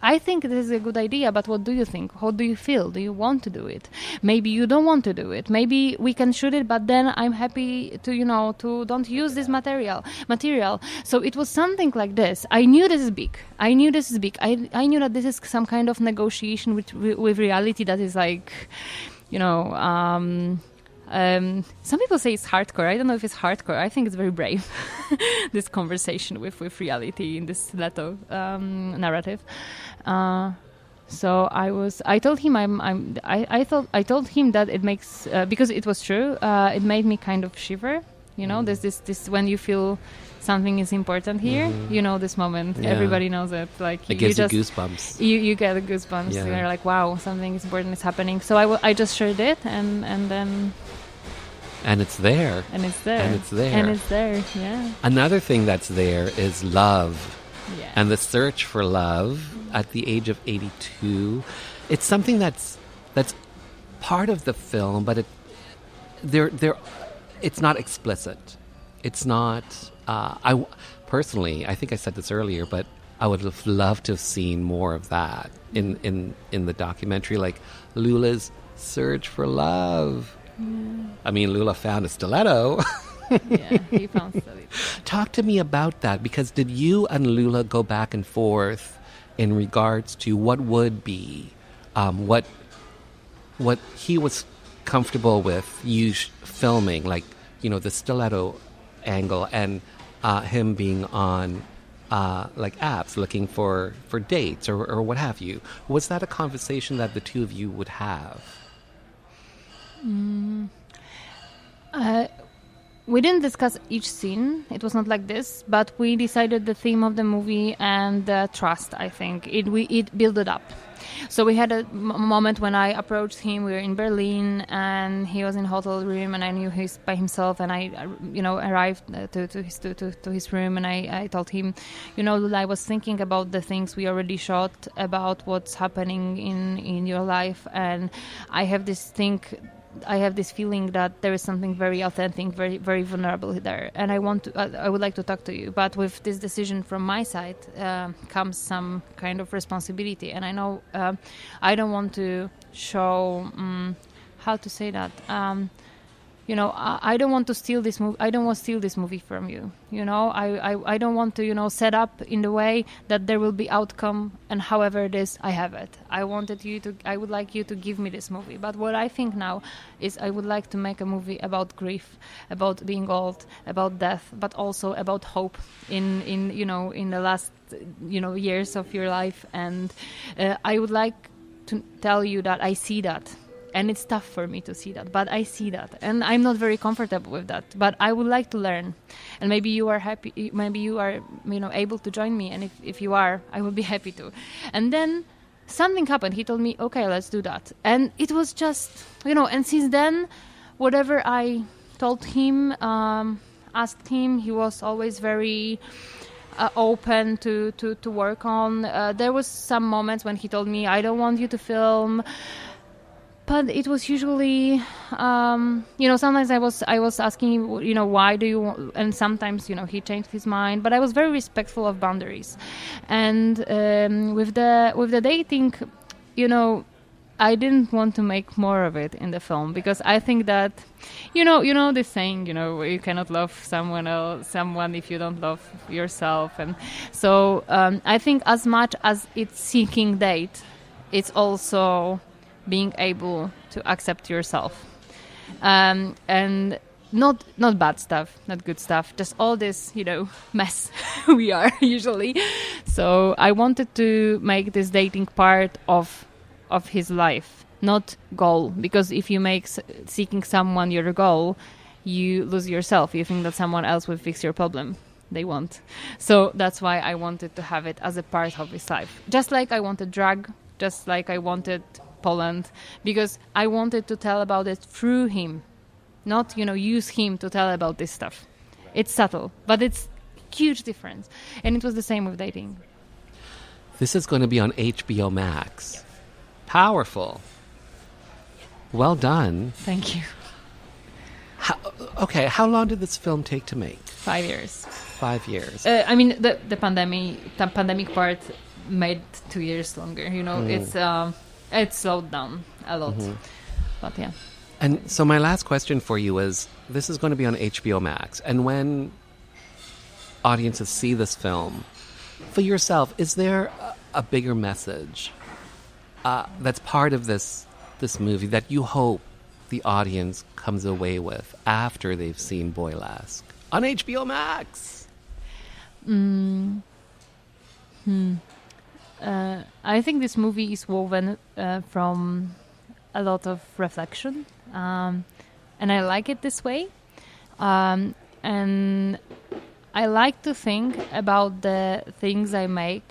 I think this is a good idea, but what do you think? How do you feel? Do you want to do it? Maybe you don't want to do it. Maybe we can shoot it, but then I'm happy to, to don't use this material. So it was something like this. I knew this is big. I knew that this is some kind of negotiation with reality that is like, some people say it's hardcore. I don't know if it's hardcore. I think it's very brave, this conversation with reality in this Stiletto narrative. So I told him I told him that it makes because it was true. It made me kind of shiver. There's this when you feel something is important here. This moment. Yeah. Everybody knows it. Like it gives you goosebumps. You get the goosebumps. Yeah. You're like, wow, something is important is happening. So I just shared it, and then. And it's there. And it's there. And it's there. And it's there. Yeah. Another thing that's there is love. Yeah. And the search for love at the age of 82. It's something that's part of the film, but it's not explicit. It's not. I personally, I think I said this earlier, but I would have loved to have seen more of that in the documentary, like Lula's search for love. Yeah. I mean, Lula found a stiletto. Yeah, he found stiletto. Talk to me about that, because did you and Lula go back and forth in regards to what would be, what he was comfortable with you filming, like, the stiletto angle, and him being on like apps looking for dates or what have you? Was that a conversation that the two of you would have? We didn't discuss each scene. It was not like this, but we decided the theme of the movie and trust. I think it built it up. So we had a moment when I approached him. We were in Berlin, and he was in a hotel room, and I knew he's by himself. And I, arrived to his room, and I told him, Lula, I was thinking about the things we already shot, about what's happening in your life, and I have this feeling that there is something very authentic, very, very vulnerable there, and I would like to talk to you. But with this decision from my side comes some kind of responsibility, and I know I don't want to show how to say that. I don't want to steal this movie. I don't want to steal this movie from you. I don't want to set up in the way that there will be outcome, and however it is, I have it. I would like you to give me this movie. But what I think now is I would like to make a movie about grief, about being old, about death, but also about hope in the last years of your life. And I would like to tell you that I see that. And it's tough for me to see that, but I see that, and I'm not very comfortable with that. But I would like to learn, and maybe you are happy. Maybe you are, able to join me, and if you are, I would be happy to. And then something happened. He told me, "Okay, let's do that." And it was just, And since then, whatever I told him, asked him, he was always very open to work on. There was some moments when he told me, "I don't want you to film." But it was usually, sometimes I was asking him, why do you want, and sometimes, he changed his mind. But I was very respectful of boundaries. And with the dating, I didn't want to make more of it in the film, because I think that, this saying, you cannot love someone if you don't love yourself. And so I think as much as it's seeking date, it's also being able to accept yourself, and not bad stuff, not good stuff, just all this mess we are usually. So I wanted to make this dating part of his life, not goal, because if you make seeking someone your goal, you lose yourself. You think that someone else will fix your problem. They won't. So that's why I wanted to have it as a part of his life, just like I wanted drag, just like I wanted Poland, because I wanted to tell about it through him, not use him to tell about this stuff. It's subtle, but it's huge difference. And it was the same with dating. This is going to be on HBO Max. Powerful. Well done. Thank you. How long did this film take to make? 5 years. 5 years. I mean, the pandemic part made 2 years longer. You know, it slowed down a lot. But yeah. And so my last question for you is, this is going to be on HBO Max. And when audiences see this film, for yourself, is there a bigger message that's part of this movie that you hope the audience comes away with after they've seen Boylesque on HBO Max? I think this movie is woven from a lot of reflection, and I like it this way. And I like to think about the things I make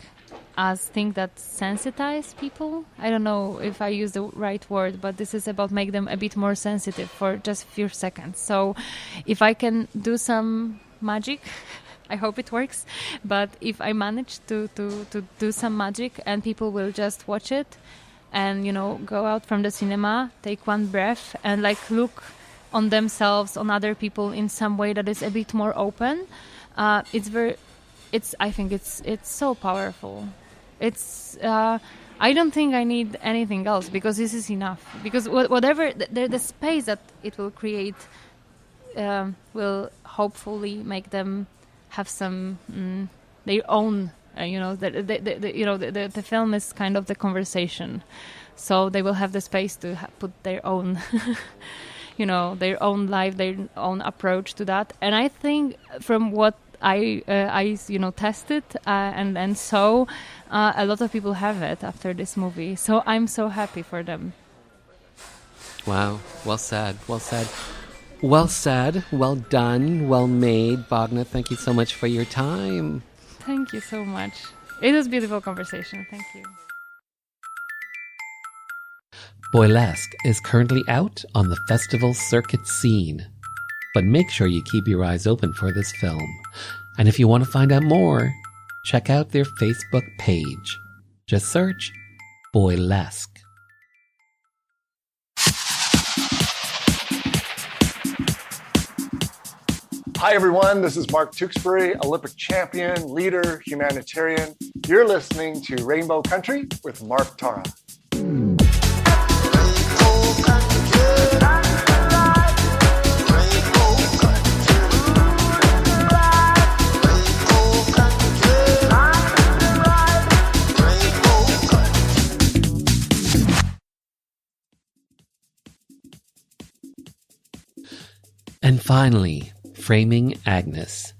as things that sensitize people. I don't know if I use the right word, but this is about make them a bit more sensitive for just a few seconds. So if I can do some magic, I hope it works. But if I manage to do some magic and people will just watch it and, you know, go out from the cinema, take one breath and like look on themselves, on other people in some way that is a bit more open, I think it's so powerful. I don't think I need anything else because this is enough. Because whatever the space that it will create will hopefully make them have some their own. The film is kind of the conversation, so they will have the space to put their own, their own life, their own approach to that. And I think from what I tested and so a lot of people have it after this movie. So I'm so happy for them. Wow. Well said. Well said. Well said. Well done. Well made. Bogna, thank you so much for your time. Thank you so much. It was a beautiful conversation. Thank you. Boylesque is currently out on the festival circuit scene. But make sure you keep your eyes open for this film. And if you want to find out more, check out their Facebook page. Just search Boylesque. Hi everyone, this is Mark Tewksbury, Olympic champion, leader, humanitarian. You're listening to Rainbow Country with Mark Tara. And finally, Framing Agnes,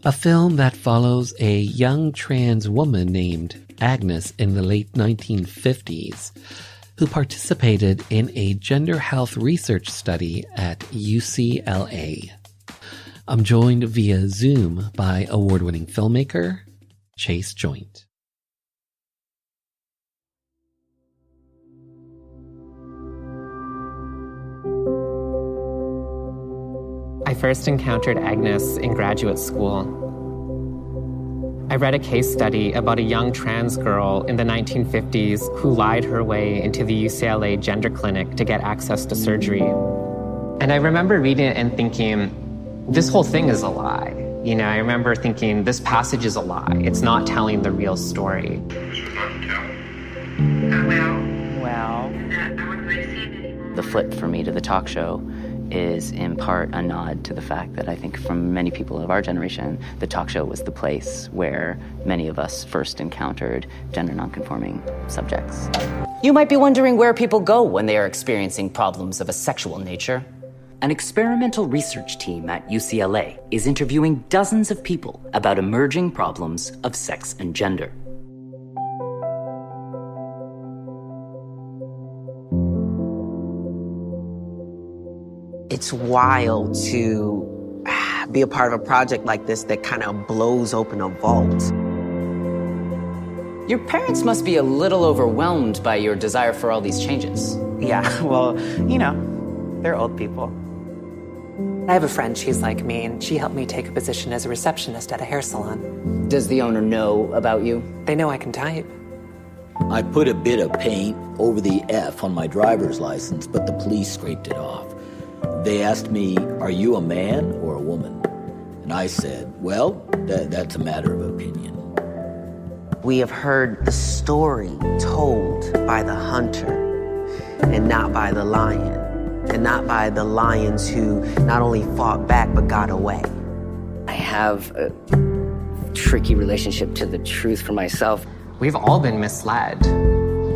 a film that follows a young trans woman named Agnes in the late 1950s who participated in a gender health research study at UCLA. I'm joined via Zoom by award-winning filmmaker Chase Joint. I first encountered Agnes in graduate school. I read a case study about a young trans girl in the 1950s who lied her way into the UCLA gender clinic to get access to surgery. And I remember reading it and thinking, this whole thing is a lie. I remember thinking, this passage is a lie. It's not telling the real story. Well, the flip for me to the talk show is in part a nod to the fact that I think from many people of our generation, the talk show was the place where many of us first encountered gender nonconforming subjects. You might be wondering where people go when they are experiencing problems of a sexual nature. An experimental research team at UCLA is interviewing dozens of people about emerging problems of sex and gender. It's wild to be a part of a project like this that kind of blows open a vault. Your parents must be a little overwhelmed by your desire for all these changes. Yeah, well, they're old people. I have a friend, she's like me, and she helped me take a position as a receptionist at a hair salon. Does the owner know about you? They know I can type. I put a bit of paint over the F on my driver's license, but the police scraped it off. They asked me, "Are you a man or a woman?" And I said, "Well, that's a matter of opinion." We have heard the story told by the hunter and not by the lion, and not by the lions who not only fought back but got away. I have a tricky relationship to the truth for myself. We've all been misled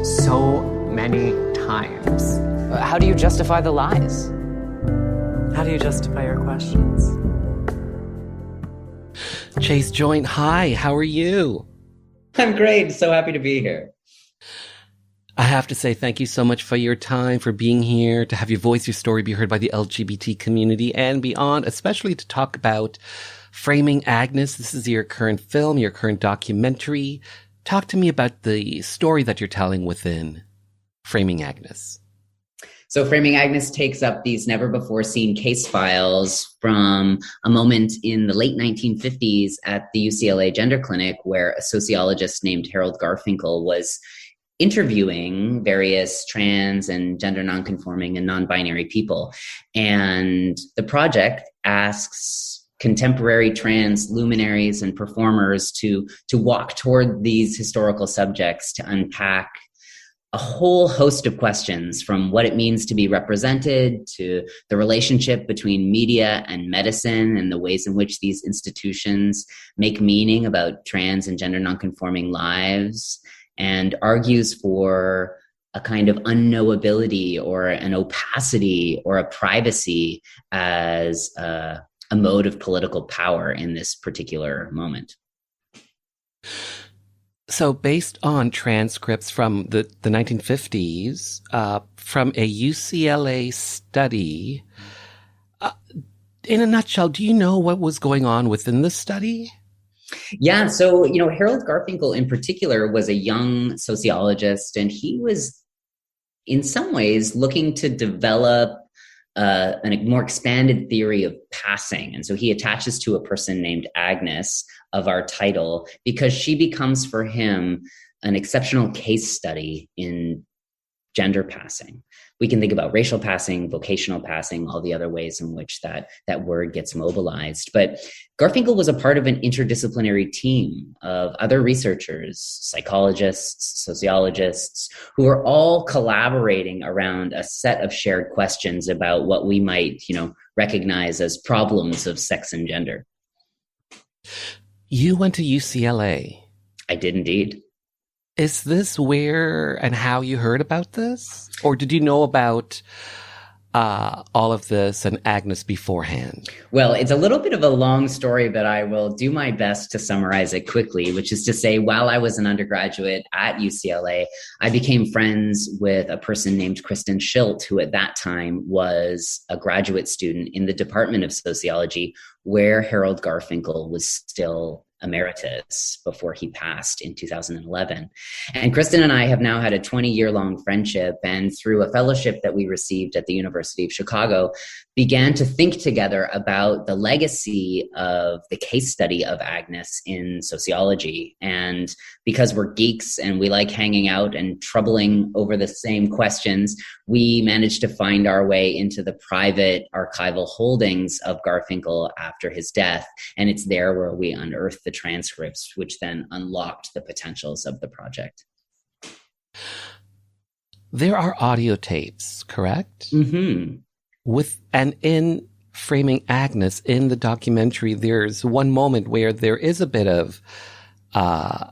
so many times. How do you justify the lies? How do you justify your questions? Chase Joint, hi, how are you? I'm great. So happy to be here. I have to say thank you so much for your time, for being here, to have your voice, your story be heard by the LGBT community and beyond, especially to talk about Framing Agnes. This is your current film, your current documentary. Talk to me about the story that you're telling within Framing Agnes. So Framing Agnes takes up these never-before-seen case files from a moment in the late 1950s at the UCLA Gender Clinic where a sociologist named Harold Garfinkel was interviewing various trans and gender nonconforming and non-binary people. And the project asks contemporary trans luminaries and performers to walk toward these historical subjects to unpack a whole host of questions, from what it means to be represented to the relationship between media and medicine and the ways in which these institutions make meaning about trans and gender nonconforming lives, and argues for a kind of unknowability or an opacity or a privacy as a mode of political power in this particular moment. So based on transcripts from the 1950s, from a UCLA study, in a nutshell, do you know what was going on within the study? Yeah, so, Harold Garfinkel in particular was a young sociologist, and he was in some ways looking to develop a more expanded theory of passing. And so he attaches to a person named Agnes of our title because she becomes for him an exceptional case study in gender passing. We can think about racial passing, vocational passing, all the other ways in which that word gets mobilized. But Garfinkel was a part of an interdisciplinary team of other researchers, psychologists, sociologists, who are all collaborating around a set of shared questions about what we might, recognize as problems of sex and gender. You went to UCLA. I did indeed. Is this where and how you heard about this? Or did you know about all of this and Agnes beforehand? Well, it's a little bit of a long story, but I will do my best to summarize it quickly, which is to say, while I was an undergraduate at UCLA, I became friends with a person named Kristen Schilt, who at that time was a graduate student in the Department of Sociology, where Harold Garfinkel was still emeritus before he passed in 2011. And Kristen and I have now had a 20-year-long friendship, and through a fellowship that we received at the University of Chicago, began to think together about the legacy of the case study of Agnes in sociology. And because we're geeks and we like hanging out and troubling over the same questions, we managed to find our way into the private archival holdings of Garfinkel after his death. And it's there where we unearthed the transcripts, which then unlocked the potentials of the project. There are audio tapes, correct? Mm-hmm. And in Framing Agnes, in the documentary, there's one moment where there is a bit of, I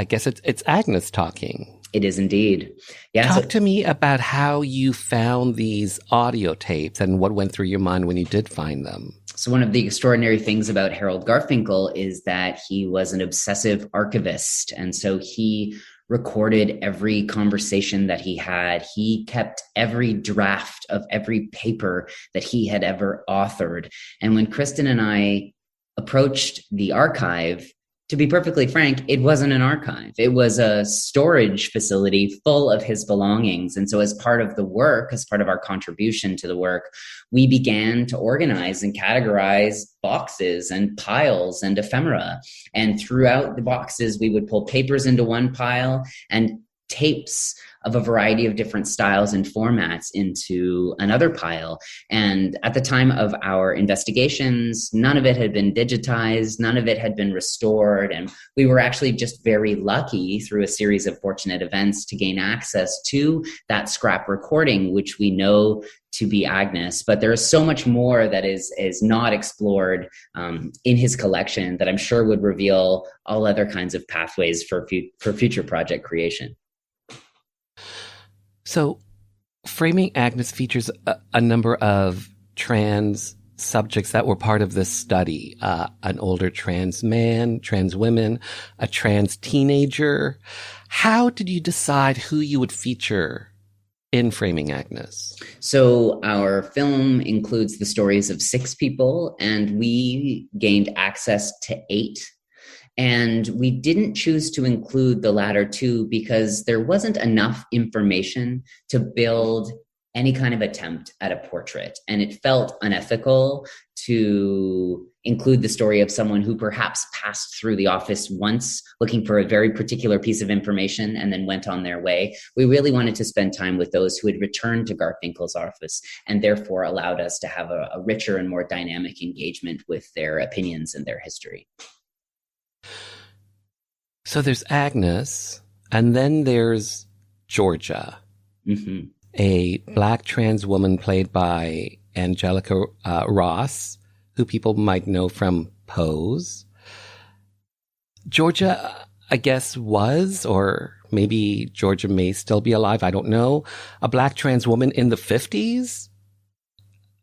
guess it's Agnes talking. It is indeed. Yeah. Talk to me about how you found these audio tapes and what went through your mind when you did find them. So one of the extraordinary things about Harold Garfinkel is that he was an obsessive archivist. And so he recorded every conversation that he had. He kept every draft of every paper that he had ever authored. And when Kristen and I approached the archive, to be perfectly frank, it wasn't an archive. It was a storage facility full of his belongings. And so as part of the work, as part of our contribution to the work, we began to organize and categorize boxes and piles and ephemera. And throughout the boxes, we would pull papers into one pile and tapes of a variety of different styles and formats into another pile. And at the time of our investigations, none of it had been digitized, none of it had been restored. And we were actually just very lucky through a series of fortunate events to gain access to that scrap recording, which we know to be Agnes. But there is so much more that is not explored in his collection that I'm sure would reveal all other kinds of pathways for future project creation. So, Framing Agnes features a number of trans subjects that were part of this study. An older trans man, trans women, a trans teenager. How did you decide who you would feature in Framing Agnes? So our film includes the stories of 6 people, and we gained access to 8. And we didn't choose to include the latter 2 because there wasn't enough information to build any kind of attempt at a portrait. And it felt unethical to include the story of someone who perhaps passed through the office once looking for a very particular piece of information and then went on their way. We really wanted to spend time with those who had returned to Garfinkel's office and therefore allowed us to have a richer and more dynamic engagement with their opinions and their history. So there's Agnes, and then there's Georgia, a Black trans woman played by Angelica Ross, who people might know from Pose. Georgia, I guess, was, or maybe Georgia may still be alive, I don't know, a Black trans woman in the 50s?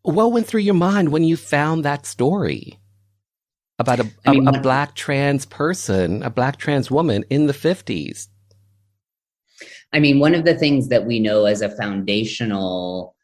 What went through your mind when you found that story? About a Black trans person, a Black trans woman in the 50s. I mean, one of the things that we know as a foundational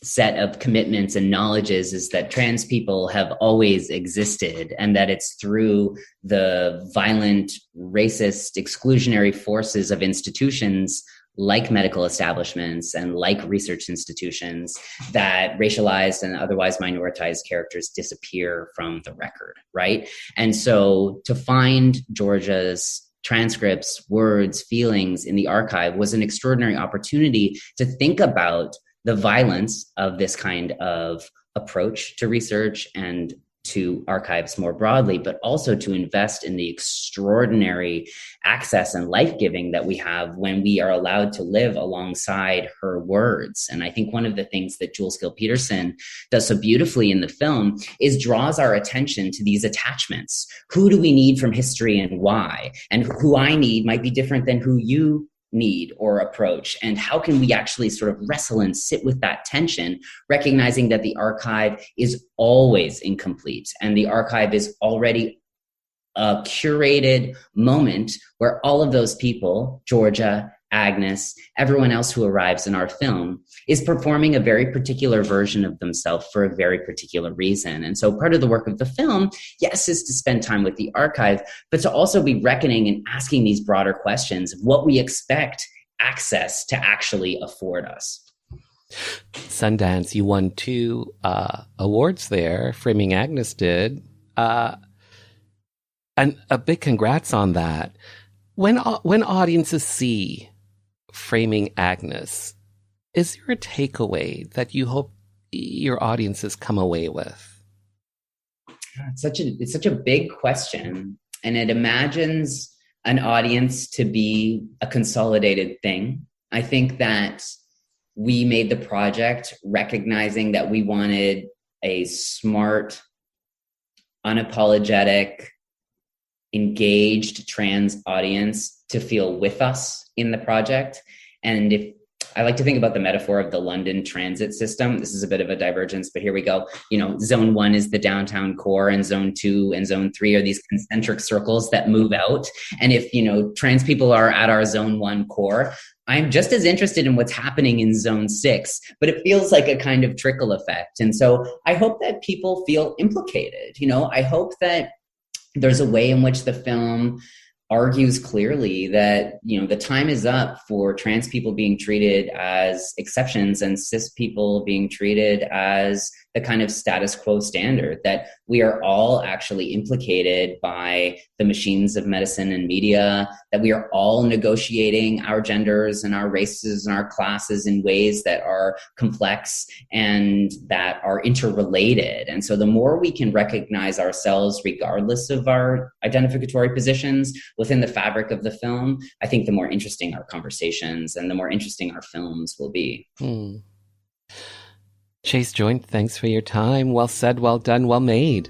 set of commitments and knowledges is that trans people have always existed, and that it's through the violent, racist, exclusionary forces of institutions like medical establishments and like research institutions that racialized and otherwise minoritized characters disappear from the record, right? And so to find Georgia's transcripts, words, feelings in the archive was an extraordinary opportunity to think about the violence of this kind of approach to research and to archives more broadly, but also to invest in the extraordinary access and life-giving that we have when we are allowed to live alongside her words. And I think one of the things that Jules Gill-Peterson does so beautifully in the film is draws our attention to these attachments. Who do we need from history and why? And who I need might be different than who you need or approach, and how can we actually sort of wrestle and sit with that tension, recognizing that the archive is always incomplete and the archive is already a curated moment where all of those people, Georgia, Agnes, everyone else who arrives in our film, is performing a very particular version of themselves for a very particular reason. And so part of the work of the film, yes, is to spend time with the archive, but to also be reckoning and asking these broader questions of what we expect access to actually afford us. Sundance, you won 2 awards there. Framing Agnes did. And a big congrats on that. When audiences see Framing Agnes, is there a takeaway that you hope your audiences come away with? It's such a big question, and it imagines an audience to be a consolidated thing. I think that we made the project recognizing that we wanted a smart, unapologetic, engaged trans audience to feel with us in the project. And if I like to think about the metaphor of the London transit system, this is a bit of a divergence, but here we go. Zone 1 is the downtown core, and zone 2 and zone 3 are these concentric circles that move out. And if, trans people are at our zone 1 core, I'm just as interested in what's happening in zone 6, but it feels like a kind of trickle effect. And so I hope that people feel implicated. I hope that there's a way in which the film argues clearly that, the time is up for trans people being treated as exceptions and cis people being treated as the kind of status quo standard, that we are all actually implicated by the machines of medicine and media, that we are all negotiating our genders and our races and our classes in ways that are complex and that are interrelated. And so the more we can recognize ourselves regardless of our identificatory positions within the fabric of the film, I think the more interesting our conversations and the more interesting our films will be. Chase Joint, thanks for your time. Well said, well done, well made.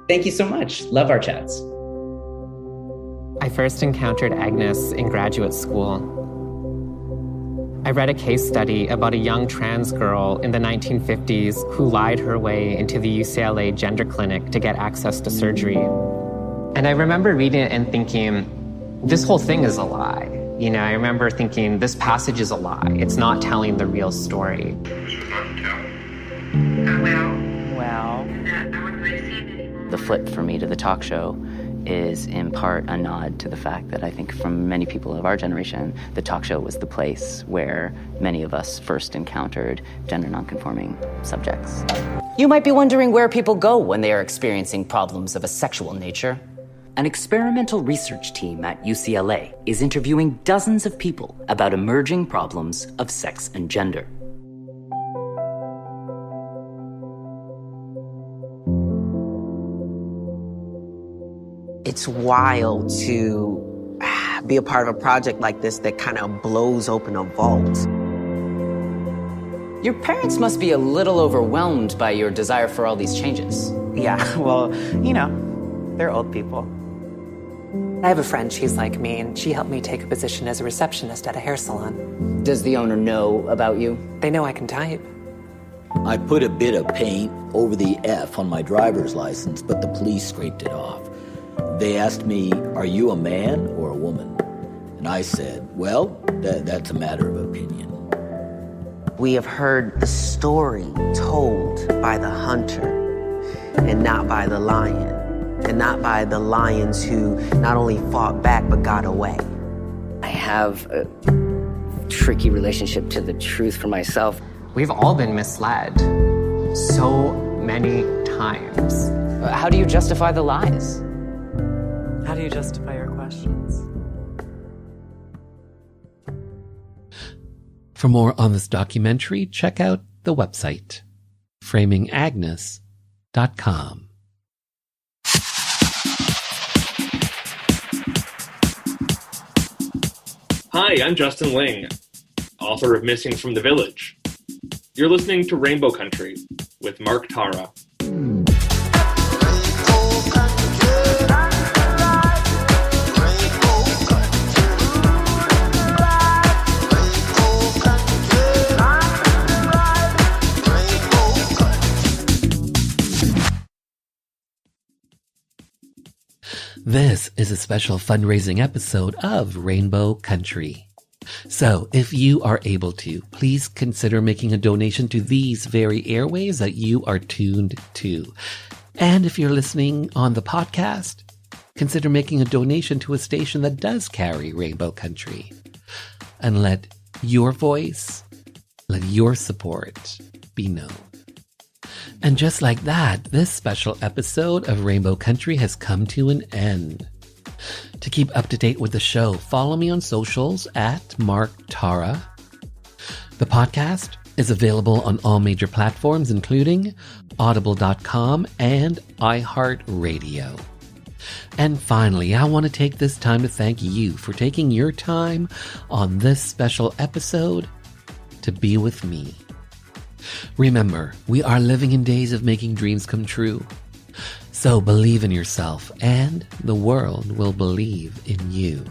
Thank you so much. Love our chats. I first encountered Agnes in graduate school. I read a case study about a young trans girl in the 1950s who lied her way into the UCLA gender clinic to get access to surgery. And I remember reading it and thinking, this whole thing is a lie. I remember thinking, this passage is a lie. It's not telling the real story. Well, the flip for me to the talk show is in part a nod to the fact that I think from many people of our generation, the talk show was the place where many of us first encountered gender nonconforming subjects. You might be wondering where people go when they are experiencing problems of a sexual nature. An experimental research team at UCLA is interviewing dozens of people about emerging problems of sex and gender. It's wild to be a part of a project like this that kind of blows open a vault. Your parents must be a little overwhelmed by your desire for all these changes. Yeah, well, they're old people. I have a friend, she's like me, and she helped me take a position as a receptionist at a hair salon. Does the owner know about you? They know I can type. I put a bit of paint over the F on my driver's license, but the police scraped it off. They asked me, are you a man or a woman? And I said, well, that's a matter of opinion. We have heard the story told by the hunter and not by the lion, and not by the lions who not only fought back but got away. I have a tricky relationship to the truth for myself. We've all been misled so many times. How do you justify the lies? How do you justify your questions? For more on this documentary, check out the website, framingagnes.com. Hi, I'm Justin Ling, author of Missing from the Village. You're listening to Rainbow Country with Mark Tara. This is a special fundraising episode of Rainbow Country. So if you are able to, please consider making a donation to these very airwaves that you are tuned to. And if you're listening on the podcast, consider making a donation to a station that does carry Rainbow Country. And let your voice, let your support be known. And just like that, this special episode of Rainbow Country has come to an end. To keep up to date with the show, follow me on socials at Mark Tara. The podcast is available on all major platforms, including audible.com and iHeartRadio. And finally, I want to take this time to thank you for taking your time on this special episode to be with me. Remember, we are living in days of making dreams come true. So believe in yourself, and the world will believe in you.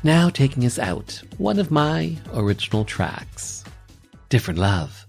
Now taking us out, one of my original tracks, Different Love.